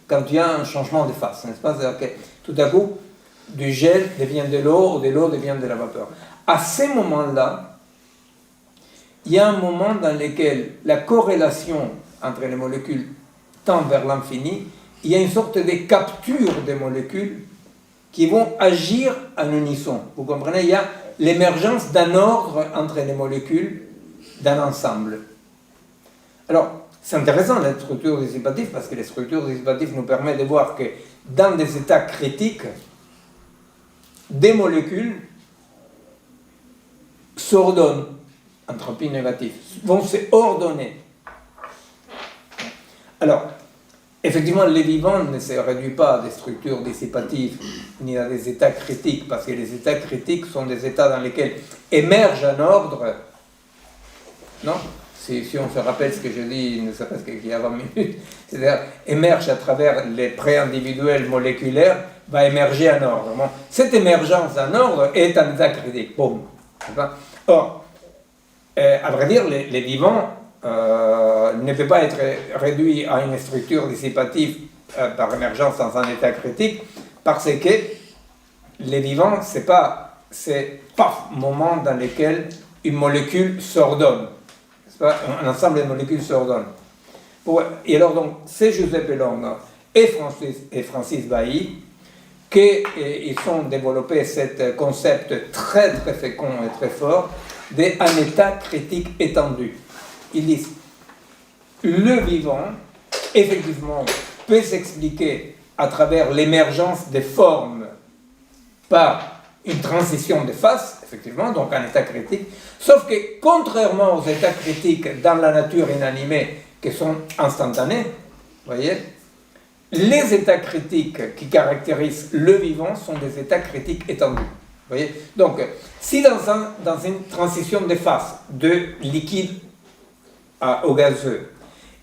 quand il y a un changement de phase, n'est-ce pas? C'est-à-dire que tout à coup, du gel devient de l'eau, ou de l'eau devient de la vapeur. À ces moments-là, il y a un moment dans lequel la corrélation entre les molécules tend vers l'infini, il y a une sorte de capture des molécules qui vont agir en unisson. Vous comprenez? Il y a l'émergence d'un ordre entre les molécules d'un ensemble. Alors, c'est intéressant la structure dissipative parce que les structures dissipatives nous permettent de voir que dans des états critiques, des molécules s'ordonnent entropie négative, vont se ordonner. Alors, effectivement, les vivants ne se réduisent pas à des structures dissipatives ni à des états critiques, parce que les états critiques sont des états dans lesquels émerge un ordre. Non? Si on se rappelle ce que je dis, ne serait-ce qu'il y a 20 minutes, c'est-à-dire émerge à travers les pré-individuels moléculaires, va émerger un ordre. Bon, cette émergence d'un ordre est un état critique. Boum. Or, à vrai dire, les vivants ne peuvent pas être réduits à une structure dissipative par émergence dans un état critique, parce que les vivants, c'est pas moment dans lequel une molécule s'ordonne. Un ensemble de molécules s'ordonne. Et alors, donc, c'est Giuseppe Longo et Francis Bailly qui ont développé ce concept très très fécond et très fort d'un état critique étendu. Ils disent le vivant, effectivement, peut s'expliquer à travers l'émergence des formes par une transition de phase, effectivement, donc un état critique, sauf que contrairement aux états critiques dans la nature inanimée qui sont instantanés, voyez, les états critiques qui caractérisent le vivant sont des états critiques étendus. Voyez, donc, si dans une transition de phase de liquide au gazeux,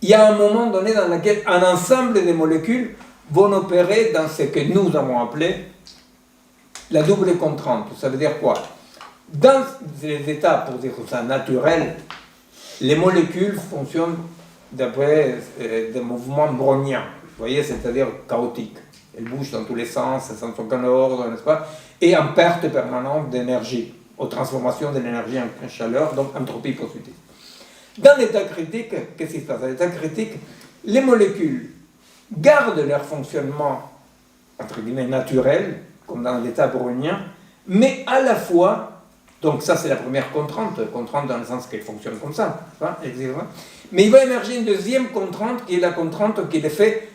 il y a un moment donné dans lequel un ensemble de molécules vont opérer dans ce que nous avons appelé la double contrainte. Ça veut dire quoi? Dans les états, pour dire ça, naturels, les molécules fonctionnent d'après des mouvements browniens, vous voyez, c'est-à-dire chaotiques. Elles bougent dans tous les sens, sans aucun ordre, n'est-ce pas? Et en perte permanente d'énergie, aux transformations de l'énergie en chaleur, donc entropie positive. Dans l'état critique, qu'est-ce qui se passe? Dans l'état critique, les molécules gardent leur fonctionnement, entre guillemets, naturel, comme dans l'état brownien, mais à la fois, donc ça c'est la première contrainte dans le sens qu'elle fonctionne comme ça, hein, mais il va émerger une deuxième contrainte qui est la contrainte qui les fait,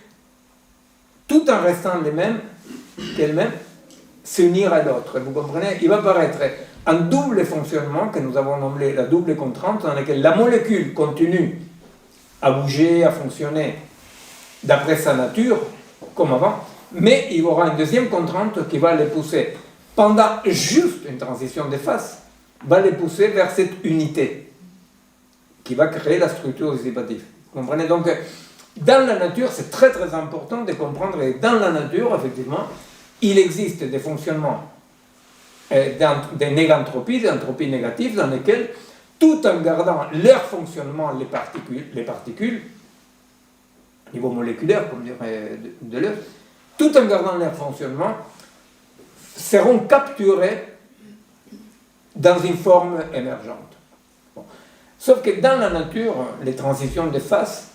tout en restant les mêmes, qu'elles-mêmes, s'unir à l'autre. Vous comprenez? Il va apparaître un double fonctionnement que nous avons nommé la double contrainte, dans laquelle la molécule continue à bouger, à fonctionner d'après sa nature, comme avant, mais il y aura une deuxième contrainte qui va les pousser, pendant juste une transition de phase, va les pousser vers cette unité qui va créer la structure dissipative. Vous comprenez? Donc, dans la nature, c'est très très important de comprendre que dans la nature, effectivement, il existe des fonctionnements de négantropie, d'entropie négative, dans lesquels, tout en gardant leur fonctionnement, les particules, au niveau moléculaire, comme dirait Deleuze, tout en gardant leur fonctionnement, seront capturés dans une forme émergente. Bon. Sauf que dans la nature, les transitions de phase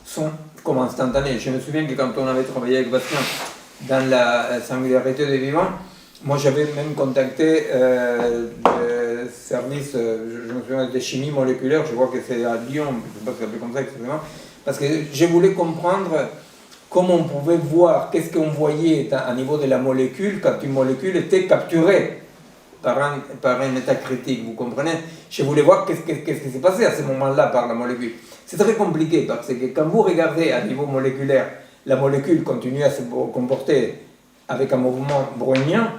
sont comme instantanées. Je me souviens que quand on avait travaillé avec Bastien dans la singularité des vivants, moi j'avais même contacté le service, je me souviens, de chimie moléculaire, je vois que c'est à Lyon, je ne sais pas si c'est appelé comme ça exactement, parce que je voulais comprendre comment on pouvait voir, qu'est-ce qu'on voyait à niveau de la molécule quand une molécule était capturée par un état critique, vous comprenez? Je voulais voir qu'est-ce qui s'est passé à ce moment-là par la molécule. C'est très compliqué parce que quand vous regardez à niveau moléculaire, la molécule continue à se comporter avec un mouvement brownien,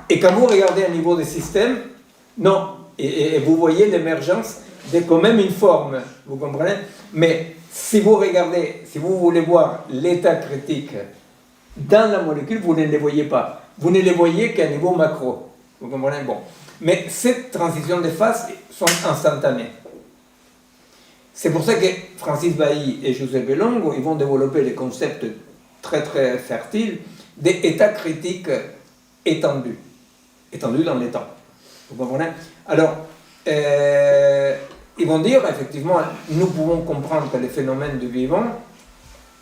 et quand vous regardez à niveau des systèmes, non, et vous voyez l'émergence de quand même une forme, vous comprenez? Mais si vous regardez, si vous voulez voir l'état critique dans la molécule, vous ne les voyez pas. Vous ne les voyez qu'à niveau macro. Vous comprenez? Bon. Mais ces transitions de phase sont instantanées. C'est pour ça que Francis Bailly et Giuseppe Longo, ils vont développer les concepts très très fertiles d'état critique étendu dans les temps. Vous comprenez? Alors, ils vont dire, effectivement, nous pouvons comprendre les phénomènes du vivant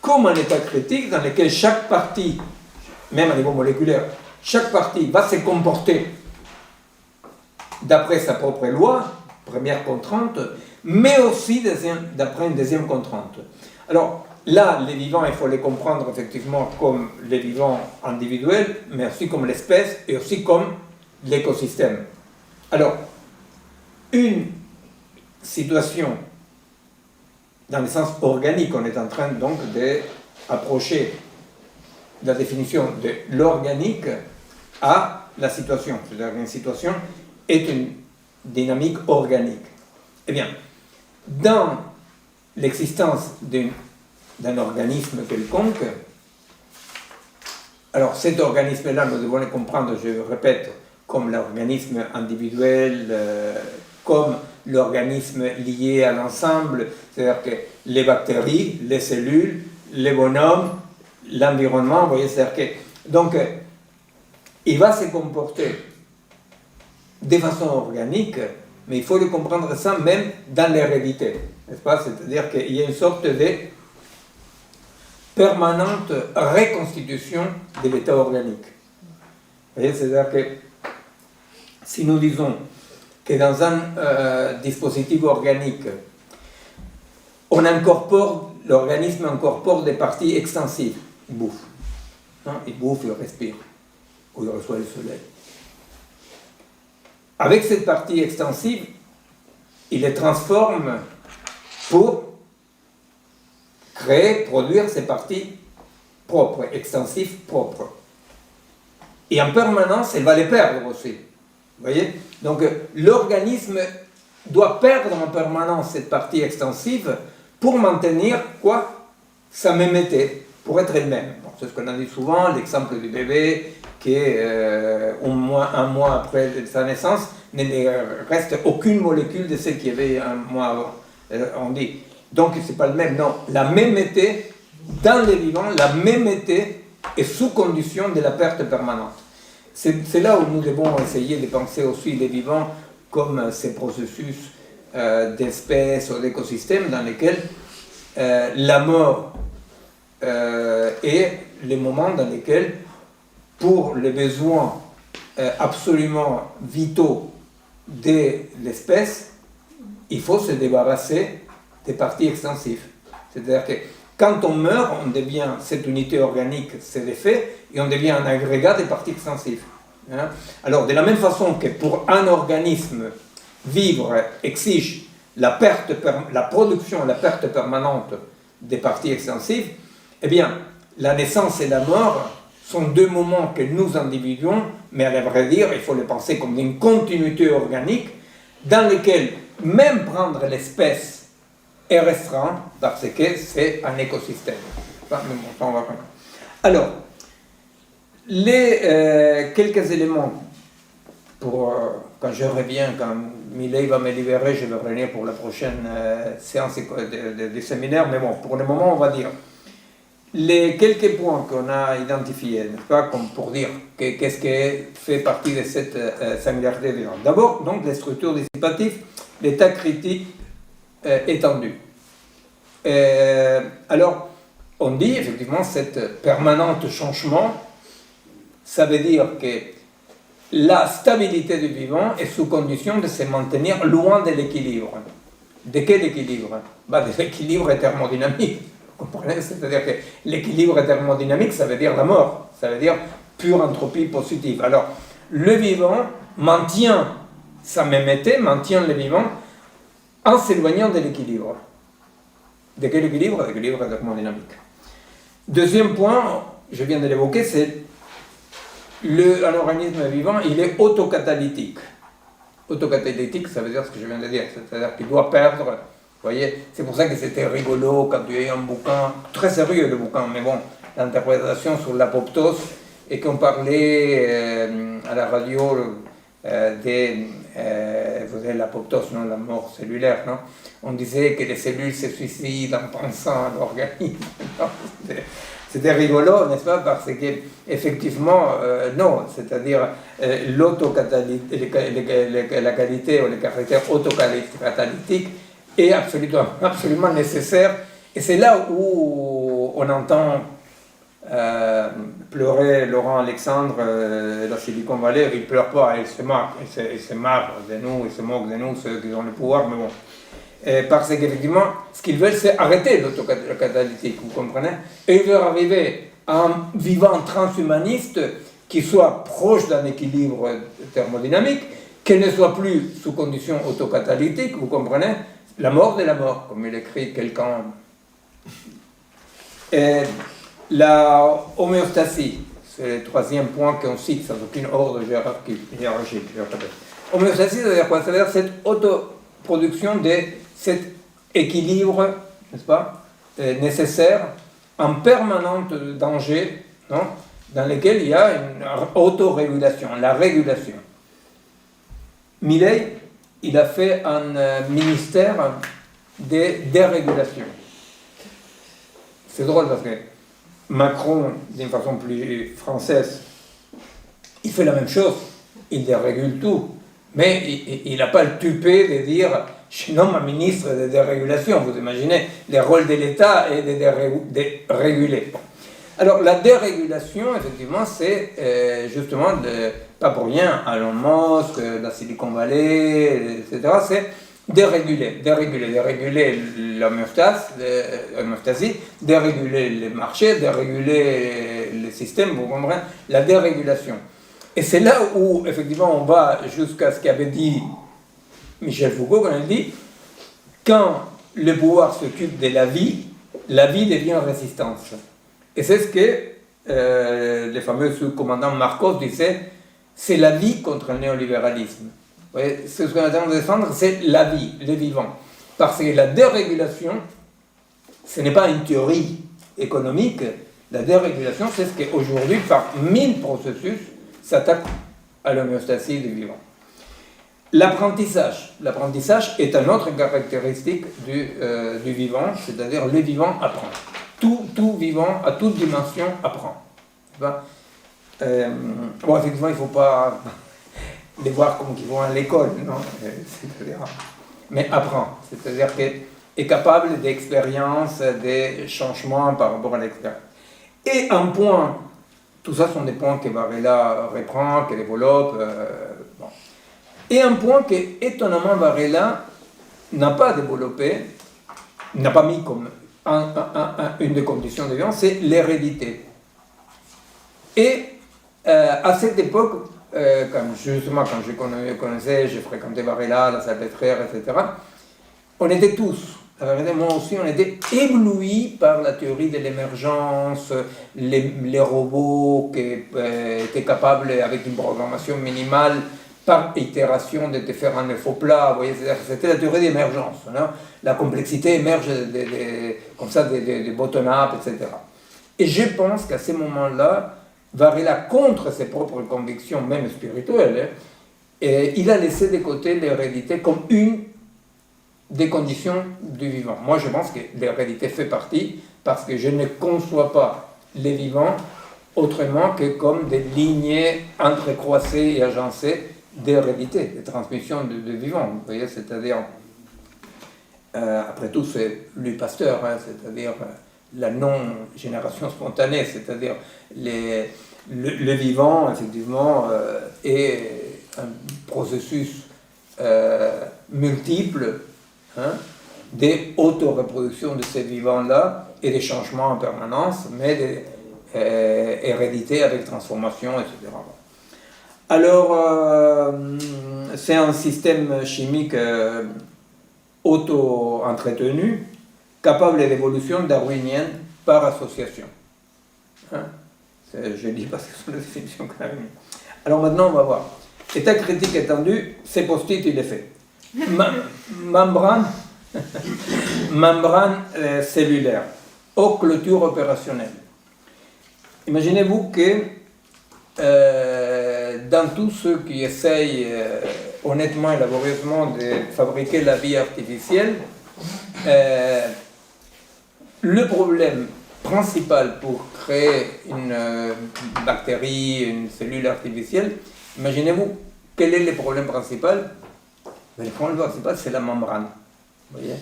comme un état critique dans lequel chaque partie, même à niveau moléculaire, chaque partie va se comporter d'après sa propre loi, première contrainte, mais aussi d'après une deuxième contrainte. Alors, là, les vivants, il faut les comprendre effectivement comme les vivants individuels, mais aussi comme l'espèce et aussi comme l'écosystème. Alors, une situation, dans le sens organique, on est en train donc d'approcher la définition de l'organique à la situation. C'est-à-dire qu'une situation est une dynamique organique. Eh bien, dans l'existence d'un organisme quelconque, alors cet organisme-là, nous devons le comprendre, je répète, comme l'organisme individuel, comme l'organisme lié à l'ensemble, c'est-à-dire que les bactéries, les cellules, les bonhommes, l'environnement, vous voyez, c'est-à-dire que, donc, il va se comporter de façon organique, mais il faut le comprendre ça même dans l'hérédité, n'est-ce pas? C'est-à-dire qu'il y a une sorte de permanente reconstitution de l'état organique. Vous voyez, c'est-à-dire que si nous disons que dans un dispositif organique, l'organisme incorpore des parties extensives, il bouffe, hein? Il bouffe, il respire, ou il reçoit le soleil. Avec cette partie extensive, il les transforme pour créer, produire ces parties propres, extensives propres. Et en permanence, elle va les perdre aussi. Vous voyez? Donc l'organisme doit perdre en permanence cette partie extensive pour maintenir quoi? Sa mémété, pour être elle-même. Bon, c'est ce qu'on a dit souvent, l'exemple du bébé qui un mois après sa naissance, ne reste aucune molécule de celle qu'il y avait un mois avant. On dit. Donc c'est pas le même, non. La mémété, dans les vivants, la mémété est sous condition de la perte permanente. C'est là où nous devons essayer de penser aussi les vivants comme ces processus d'espèces ou d'écosystèmes dans lesquels la mort est le moment dans lequel, pour les besoins absolument vitaux de l'espèce, il faut se débarrasser des parties extensives. C'est-à-dire que quand on meurt, on devient cette unité organique, c'est l'effet, et on devient un agrégat des parties extensives. Hein? Alors, de la même façon que pour un organisme, vivre exige la production, la perte permanente des parties extensives, eh bien, la naissance et la mort sont deux moments que nous individuons, mais à vrai dire, il faut les penser comme une continuité organique, dans lesquelles même prendre l'espèce est restreint, parce que c'est un écosystème. Alors, quelques éléments pour quand je reviens, quand Milei va me libérer, je vais revenir pour la prochaine séance de séminaire, mais bon, pour le moment, on va dire les quelques points qu'on a identifiés, n'est-ce pas, comme pour dire qu'est-ce qui fait partie de cette singularité vivante. D'abord, donc, les structures dissipatives, l'état critique étendu. Alors, on dit effectivement, cette permanente changement, ça veut dire que la stabilité du vivant est sous condition de se maintenir loin de l'équilibre. De quel équilibre? De l'équilibre thermodynamique. Vous comprenez? C'est-à-dire que l'équilibre thermodynamique, ça veut dire la mort, ça veut dire pure entropie positive. Alors, le vivant maintient sa mémété, maintient le vivant en s'éloignant de l'équilibre. De quel équilibre? De l'équilibre thermodynamique. Deuxième point, je viens de l'évoquer, c'est un organisme vivant, il est autocatalytique. Autocatalytique, ça veut dire ce que je viens de dire, c'est-à-dire qu'il doit perdre. Vous voyez, c'est pour ça que c'était rigolo quand il y a eu un bouquin, très sérieux le bouquin, mais bon, l'interprétation sur l'apoptose, et qu'on parlait à la radio vous avez l'apoptose, non, la mort cellulaire, non? On disait que les cellules se suicident en pensant à l'organisme. C'était rigolo, n'est-ce pas? Parce que, effectivement, non, c'est-à-dire la qualité ou le caractère autocatalytique est absolument nécessaire. Et c'est là où on entend pleurer Laurent Alexandre, la Silicon Valley. Il ne pleure pas, il se marre de nous, il se moque de nous, ceux qui ont le pouvoir, mais bon. Parce qu'effectivement, ce qu'ils veulent, c'est arrêter l'autocatalytique, vous comprenez? Et ils veulent arriver à un vivant transhumaniste qui soit proche d'un équilibre thermodynamique, qu'elle ne soit plus sous condition autocatalytique, vous comprenez, la mort de la mort, comme il écrit quelqu'un. Et la homéostasie, c'est le troisième point qu'on cite, sans aucun ordre hiérarchique, je répète. Homéostasie, ça veut dire quoi? Ça veut dire cette autoproduction de cet équilibre, n'est-ce pas, nécessaire, en permanent danger, non, dans lequel il y a une autorégulation, la régulation. Millet, il a fait un ministère de dérégulation. C'est drôle parce que Macron, d'une façon plus française, il fait la même chose, il dérégule tout, mais il n'a pas le tupé de dire « je nomme un ministre de dérégulation ». Vous imaginez, le rôle de l'État est de réguler. Alors la dérégulation, effectivement, c'est justement, pas pour rien, Elon Musk, la Silicon Valley, etc., c'est déréguler l'homéostasie, déréguler les marchés, déréguler les systèmes, vous comprenez, la dérégulation. Et c'est là où, effectivement, on va jusqu'à ce qu'avait dit Michel Foucault, quand il dit, quand le pouvoir s'occupe de la vie devient résistance. Et c'est ce que le fameux sous-commandant Marcos disait, c'est la vie contre le néolibéralisme. Vous voyez, ce qu'on attend de défendre, c'est la vie, le vivant. Parce que la dérégulation, ce n'est pas une théorie économique, la dérégulation, c'est ce qu'aujourd'hui, par 1000 processus, s'attaque à l'homéostasie du vivant. L'apprentissage est une autre caractéristique du vivant, c'est-à-dire le vivant apprend. Tout vivant, à toute dimension, apprend. Bon, effectivement, il ne faut pas les voir comme qu'ils vont à l'école, non, mais apprend, c'est-à-dire qu'il est capable d'expérience, des changements par rapport à l'expérience. Et un point, tout ça sont des points que Varela reprend, que développe, bon. Et un point que, étonnamment, Varela n'a pas développé, n'a pas mis comme une des conditions de violence, c'est l'hérédité. Et à cette époque, quand je connaissais, j'ai fréquenté Varela, la Salpêtrière, etc., on était tous, moi aussi, on était éblouis par la théorie de l'émergence, les robots qui étaient capables, avec une programmation minimale, par itération, de te faire un faux plat. Vous voyez, c'était la théorie d'émergence. Non, la complexité émerge comme ça, des bottom-up, etc. Et je pense qu'à ce moment-là, Varela, contre ses propres convictions, même spirituelles, et il a laissé de côté l'hérédité comme une des conditions du vivant. Moi, je pense que l'hérédité fait partie, parce que je ne conçois pas les vivants autrement que comme des lignées entrecroisées et agencées d'hérédité, de transmission de vivants. Vous voyez, c'est-à-dire, après tout, c'est Louis Pasteur, hein, c'est-à-dire la non-génération spontanée, c'est-à-dire le vivant, effectivement, est un processus multiple, hein, des auto-reproductions de ces vivants-là et des changements en permanence, mais des hérédités avec transformation, etc. Alors, c'est un système chimique auto-entretenu, capable d'évolution darwinienne par association. Hein? Je dis parce que c'est la définition qu'on a mis. Alors maintenant, on va voir. État critique étendu, c'est post-it, il est fait. Membrane cellulaire, aux clôtures opérationnelles. Imaginez-vous que dans tous ceux qui essayent honnêtement et laborieusement de fabriquer la vie artificielle, le problème principal pour créer une bactérie, une cellule artificielle, imaginez-vous quel est le problème principal? Le problème principal, c'est la membrane. Vous voyez?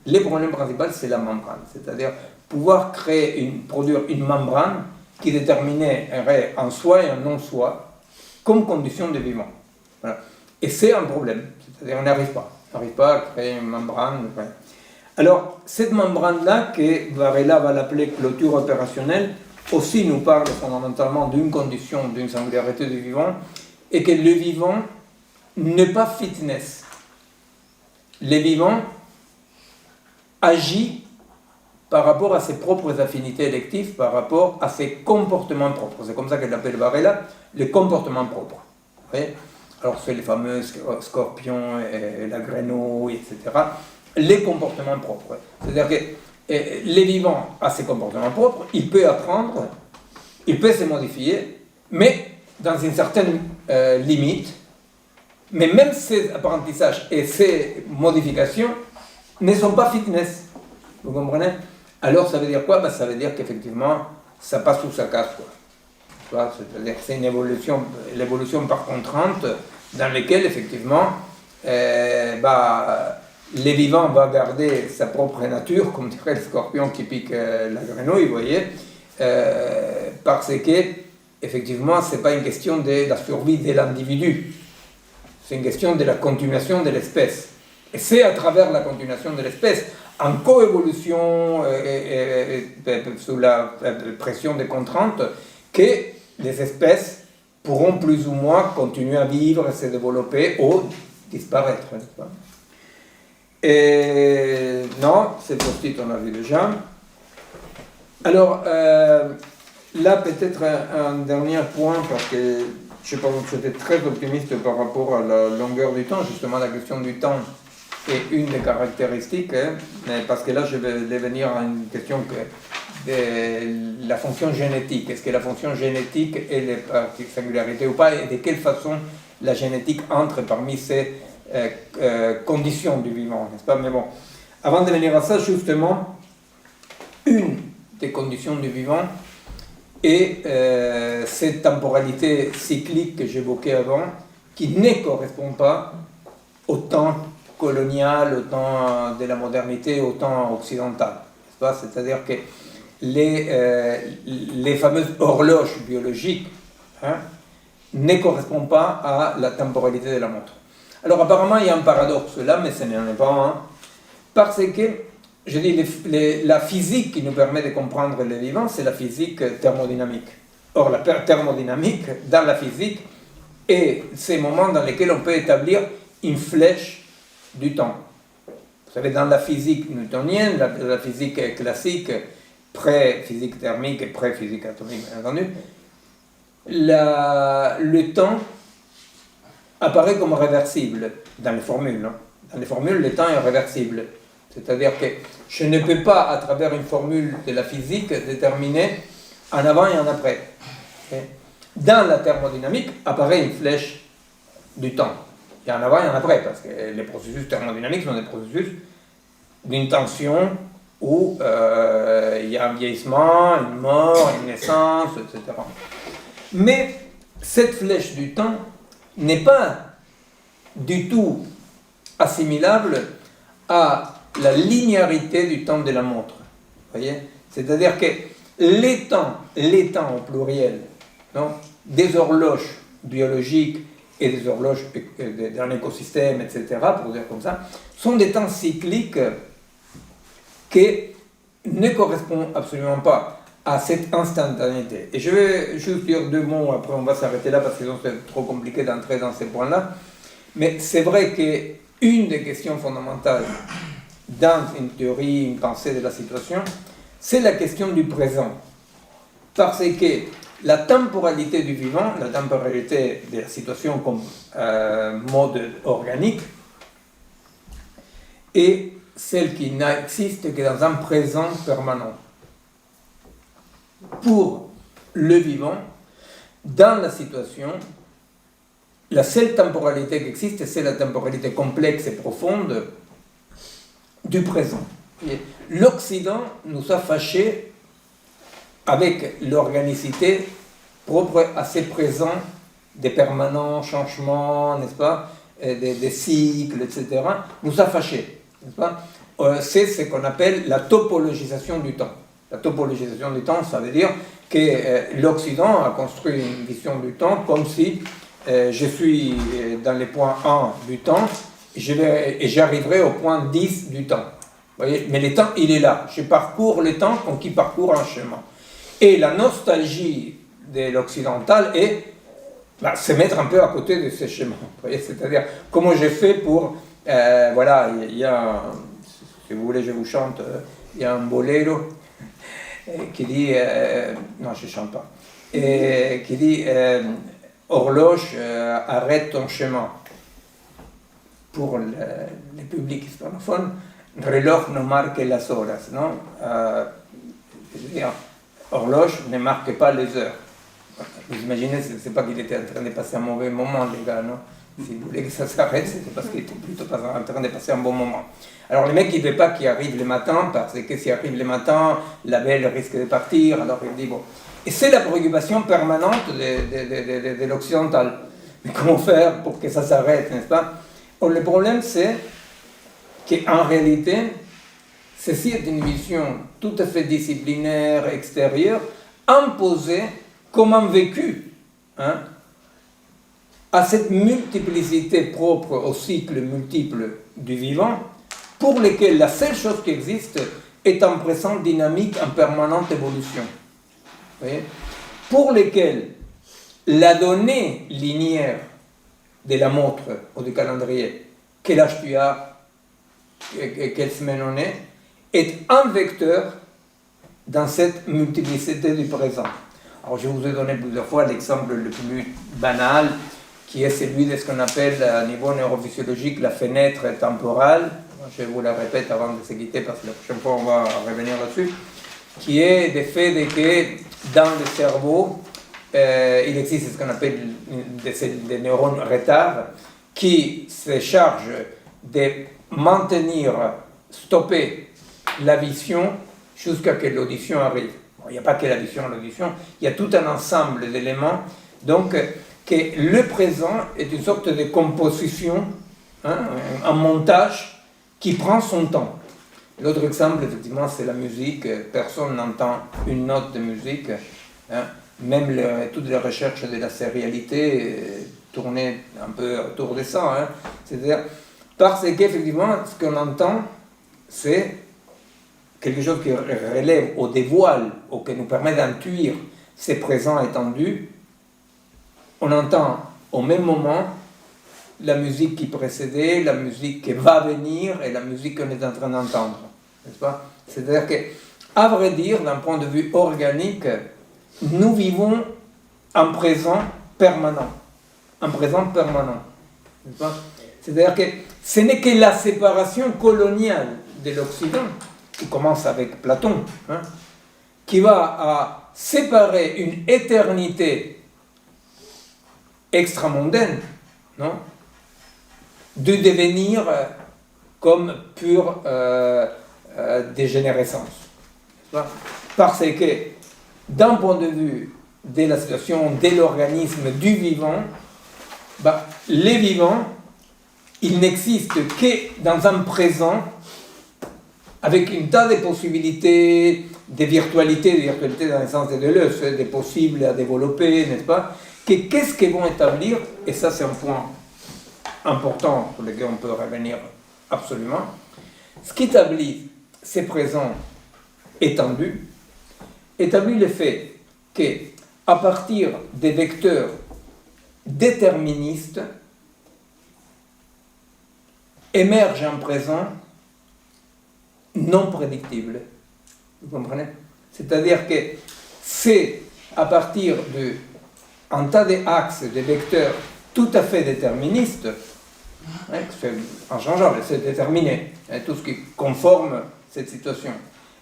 Le problème principal, c'est la membrane, c'est-à-dire pouvoir produire une membrane qui déterminerait en soi et en non-soi comme condition de vivant. Voilà. Et c'est un problème, c'est-à-dire on n'arrive pas à créer une membrane. Ouais. Alors, cette membrane-là, que Varela va l'appeler clôture opérationnelle, aussi nous parle fondamentalement d'une condition, d'une singularité du vivant, et que le vivant n'est pas fitness. Les vivants agit par rapport à ses propres affinités électives, par rapport à ses comportements propres. C'est comme ça qu'elle l'appelle Varela, les comportements propres. Vous voyez? Alors c'est les fameux scorpions, et la grenouille, etc. Les comportements propres. C'est-à-dire que les vivants ont ses comportements propres, il peut apprendre, il peut se modifier, mais dans une certaine limite. Mais même ces apprentissages et ces modifications ne sont pas fitness. Vous comprenez? Alors ça veut dire quoi? Ça veut dire qu'effectivement, ça passe sous sa casse, quoi. C'est-à-dire que c'est une évolution, l'évolution par contrainte, dans laquelle effectivement, les vivants vont garder sa propre nature, comme dirait le scorpion qui pique la grenouille, vous voyez, parce que, effectivement, ce n'est pas une question de la survie de l'individu, c'est une question de la continuation de l'espèce. Et c'est à travers la continuation de l'espèce, en coévolution sous la pression des contraintes, que les espèces pourront plus ou moins continuer à vivre et se développer ou disparaître. Et non, c'est post-it, on a vu déjà. Alors, là, peut-être un dernier point, parce que je sais pas, j'étais très optimiste par rapport à la longueur du temps, justement la question du temps est une des caractéristiques, mais parce que là je vais venir à une question de la fonction génétique. Est-ce que la fonction génétique est les singularités ou pas, et de quelle façon la génétique entre parmi ces conditions du vivant, n'est-ce pas? Mais bon, avant de venir à ça, justement, une des conditions du vivant et cette temporalité cyclique que j'évoquais avant, qui ne correspond pas au temps colonial, au temps de la modernité, au temps occidental. C'est-à-dire que les fameuses horloges biologiques ne correspondent pas à la temporalité de la montre. Alors apparemment il y a un paradoxe là, mais ce n'en est pas un, parce que je dis, la physique qui nous permet de comprendre les vivants, c'est la physique thermodynamique. Or, la thermodynamique, dans la physique, est ces moments dans lesquels on peut établir une flèche du temps. Vous savez, dans la physique newtonienne, la physique classique, pré-physique thermique et pré-physique atomique, bien entendu, le temps apparaît comme réversible dans les formules. Dans les formules, le temps est réversible. C'est-à-dire que je ne peux pas, à travers une formule de la physique, déterminer en avant et en après. Dans la thermodynamique, apparaît une flèche du temps. Il y a en avant et en après, parce que les processus thermodynamiques sont des processus d'une tension où il y a un vieillissement, une mort, une naissance, etc. Mais cette flèche du temps n'est pas du tout assimilable à la linéarité du temps de la montre. Voyez? C'est-à-dire que les temps au pluriel, non, des horloges biologiques et des horloges d'un écosystème, etc., pour dire comme ça, sont des temps cycliques qui ne correspondent absolument pas à cette instantanéité. Et je vais juste dire deux mots, après on va s'arrêter là parce que c'est trop compliqué d'entrer dans ces points-là. Mais c'est vrai qu'une des questions fondamentales dans une théorie, une pensée de la situation, c'est la question du présent. Parce que la temporalité du vivant, la temporalité de la situation comme mode organique, est celle qui n'existe que dans un présent permanent. Pour le vivant, dans la situation, la seule temporalité qui existe, c'est la temporalité complexe et profonde du présent. L'Occident nous a fâchés avec l'organicité propre à ces présents des permanents changements, n'est-ce pas, des cycles, etc., nous a fâchés, n'est-ce pas? C'est ce qu'on appelle la topologisation du temps. La topologisation du temps, ça veut dire que l'Occident a construit une vision du temps comme si je suis dans les points 1 du temps et j'arriverai au point 10 du temps. Vous voyez? Mais le temps, il est là. Je parcours le temps comme qui parcourt un chemin. Et la nostalgie de l'occidental est se mettre un peu à côté de ces schémas. C'est-à-dire, comment j'ai fait pour... voilà, il y a, si vous voulez, je vous chante, il y a un bolero qui dit... non, je ne chante pas. Qui dit horloge, arrête ton chemin. Pour le public hispanophone, reloj ne marque las horas, non? Je veux dire, horloge ne marque pas les heures. Vous imaginez, c'est pas qu'il était en train de passer un mauvais moment, les gars, non? Si vous voulez que ça s'arrête, c'était parce qu'il était plutôt pas en train de passer un bon moment. Alors les mecs, ils ne veulent pas qu'il arrive le matin, parce que s'il arrive le matin, la belle risque de partir, alors il dit bon. Et c'est la préoccupation permanente de l'occidental. Mais comment faire pour que ça s'arrête, n'est-ce pas? Or, le problème, c'est qu'en réalité, ceci est une vision tout à fait disciplinaire, extérieure, imposée comme un vécu, hein, à cette multiplicité propre au cycle multiple du vivant, pour lequel la seule chose qui existe est en présente dynamique, en permanente évolution. Vous voyez? Pour lesquels la donnée linéaire de la montre ou du calendrier, quel âge tu as, quelle semaine on est un vecteur dans cette multiplicité du présent. Alors je vous ai donné plusieurs fois l'exemple le plus banal, qui est celui de ce qu'on appelle à niveau neurophysiologique la fenêtre temporale. Je vous la répète avant de se quitter parce que la prochaine fois on va revenir là-dessus, qui est le fait que dans le cerveau, il existe ce qu'on appelle des neurones retards qui se chargent de maintenir, stopper la vision jusqu'à ce que l'audition arrive. Bon, il n'y a pas que la vision et l'audition, il y a tout un ensemble d'éléments. Donc, que le présent est une sorte de composition, hein, un montage qui prend son temps. L'autre exemple, effectivement, c'est la musique. Personne n'entend une note de musique. Hein. Même toutes les recherches de la sérialité tournaient un peu autour de ça. Hein. C'est-à-dire, parce qu'effectivement, ce qu'on entend, c'est quelque chose qui relève ou dévoile, ou qui nous permet d'intuire ces présents étendus. On entend au même moment la musique qui précédait, la musique qui va venir et la musique qu'on est en train d'entendre. N'est-ce pas? C'est-à-dire que, à vrai dire, d'un point de vue organique, nous vivons en présent permanent. En présent permanent. N'est-ce pas? C'est-à-dire que ce n'est que la séparation coloniale de l'Occident, qui commence avec Platon, hein, qui va à séparer une éternité extramondaine, non, de devenir comme pure dégénérescence. Parce que, d'un point de vue de la situation de l'organisme du vivant, les vivants, ils n'existent que dans un présent avec une tas de possibilités, de virtualité dans le sens de Deleuze, des possibles à développer, n'est-ce pas? Qu'est-ce qu'ils vont établir? Et ça, c'est un point important pour lequel on peut revenir absolument. Ce qui établit ces présents étendus, établit le fait qu'à partir des vecteurs déterministes, émerge un présent non prédictible. Vous comprenez? C'est-à-dire que c'est à partir d'un tas d'axes, de vecteurs tout à fait déterministes, hein, c'est inchangeable, c'est déterminé, hein, tout ce qui conforme cette situation.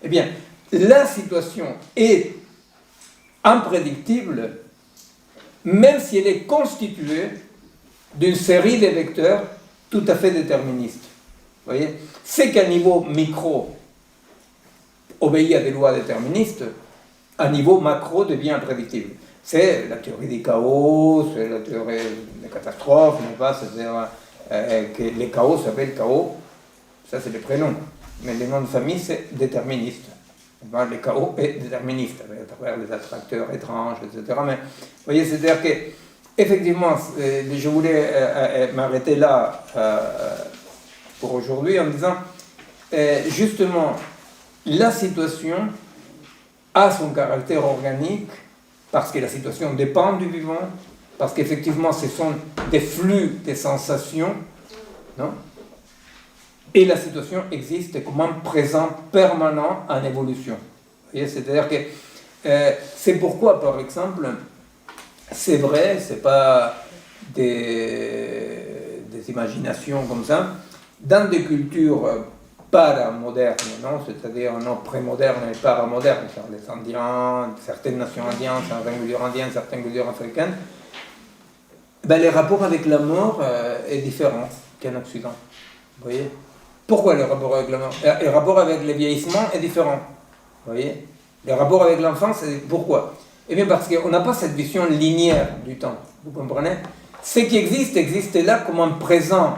Eh bien, la situation est imprédictible, même si elle est constituée d'une série de vecteurs tout à fait déterministes. Vous voyez? C'est qu'à niveau micro, obéit à des lois déterministes, à niveau macro devient imprédictible. C'est la théorie des chaos, c'est la théorie des catastrophes, n'est-ce pas? C'est-à-dire que les chaos s'appellent chaos, ça c'est le prénom, mais le nom de famille c'est déterministe. Le chaos est déterministe, à travers les attracteurs étranges, etc. Mais vous voyez, c'est-à-dire que, effectivement, je voulais m'arrêter là pour aujourd'hui en disant, justement, la situation a son caractère organique parce que la situation dépend du vivant, parce qu'effectivement, ce sont des flux de sensations, non? Et la situation existe comme un présent permanent en évolution. Vous voyez, c'est-à-dire que c'est pourquoi, par exemple, c'est vrai, c'est pas des imaginations comme ça, dans des cultures paramodernes, non? C'est-à-dire non prémodernes et paramodernes, les Indiens, certaines nations indiennes, certaines cultures indiennes, certaines cultures africaines, ben, les rapports avec la mort est différent qu'en Occident. Vous voyez? Pourquoi le rapport avec la mort? Le rapport avec le vieillissement est différent. Vous voyez? Le rapport avec l'enfance, pourquoi? Eh bien parce qu'on n'a pas cette vision linéaire du temps. Vous comprenez? Ce qui existe là comme un présent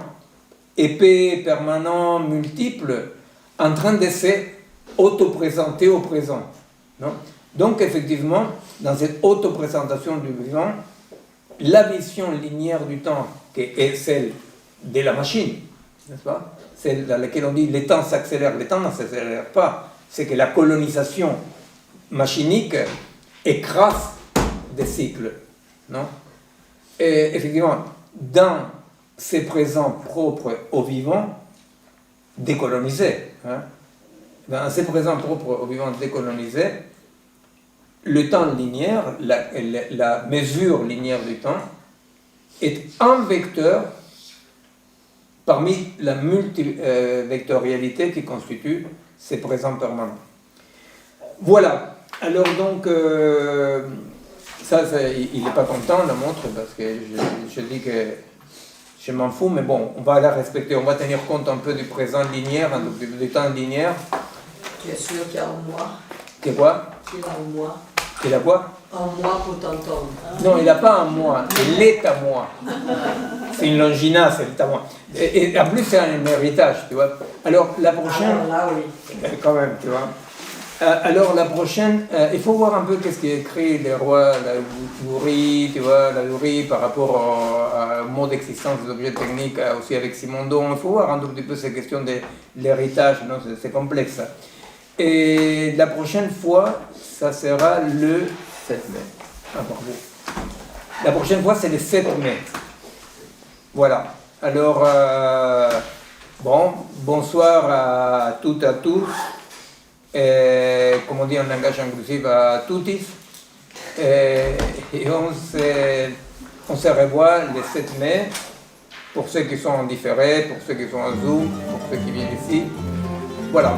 épais, permanent, multiple, en train de se auto-présenter au présent. Non? Donc effectivement, dans cette auto-présentation du vivant, la vision linéaire du temps, qui est celle de la machine, n'est-ce pas? Celle dans laquelle on dit les temps s'accélèrent, les temps ne s'accélèrent pas, c'est que la colonisation machinique écrase des cycles. Non? Et effectivement, dans ces présents propres au vivant, décolonisés, hein, dans ces présents propres au vivant décolonisés, le temps linéaire, la mesure linéaire du temps, est un vecteur parmi la multivectorialité qui constitue ces présents permanents. Voilà. Alors donc, il n'est pas content, la montre, parce que je dis que je m'en fous, mais bon, on va la respecter, on va tenir compte un peu du présent linéaire, du temps linéaire. Tu es sûr qu'il y a un mois? Que quoi? Qu'il a un mois. Il a quoi? Un mois pour t'entendre. Non, il n'a pas un mois, il est à moi. C'est une longina, c'est à moi. Et en plus, c'est un héritage, tu vois. Alors, la prochaine... Alors là, oui. Quand même, tu vois. Alors, la prochaine, il faut voir un peu qu'est-ce qui est écrit les rois, la Gourie, tu vois, la Gourie par rapport au mode d'existence des objets techniques, aussi avec Simondon. Il faut voir un tout petit peu ces questions de l'héritage, non, c'est complexe. Et la prochaine fois, ça sera le 7 mai. Ah, bravo. La prochaine fois, c'est le 7 mai. Voilà. Alors, bonsoir à toutes et à tous. Et, comme on dit en langage inclusif, à tutis. Et on se revoit le 7 mai, pour ceux qui sont en différé, pour ceux qui sont en Zoom, pour ceux qui viennent ici. Voilà.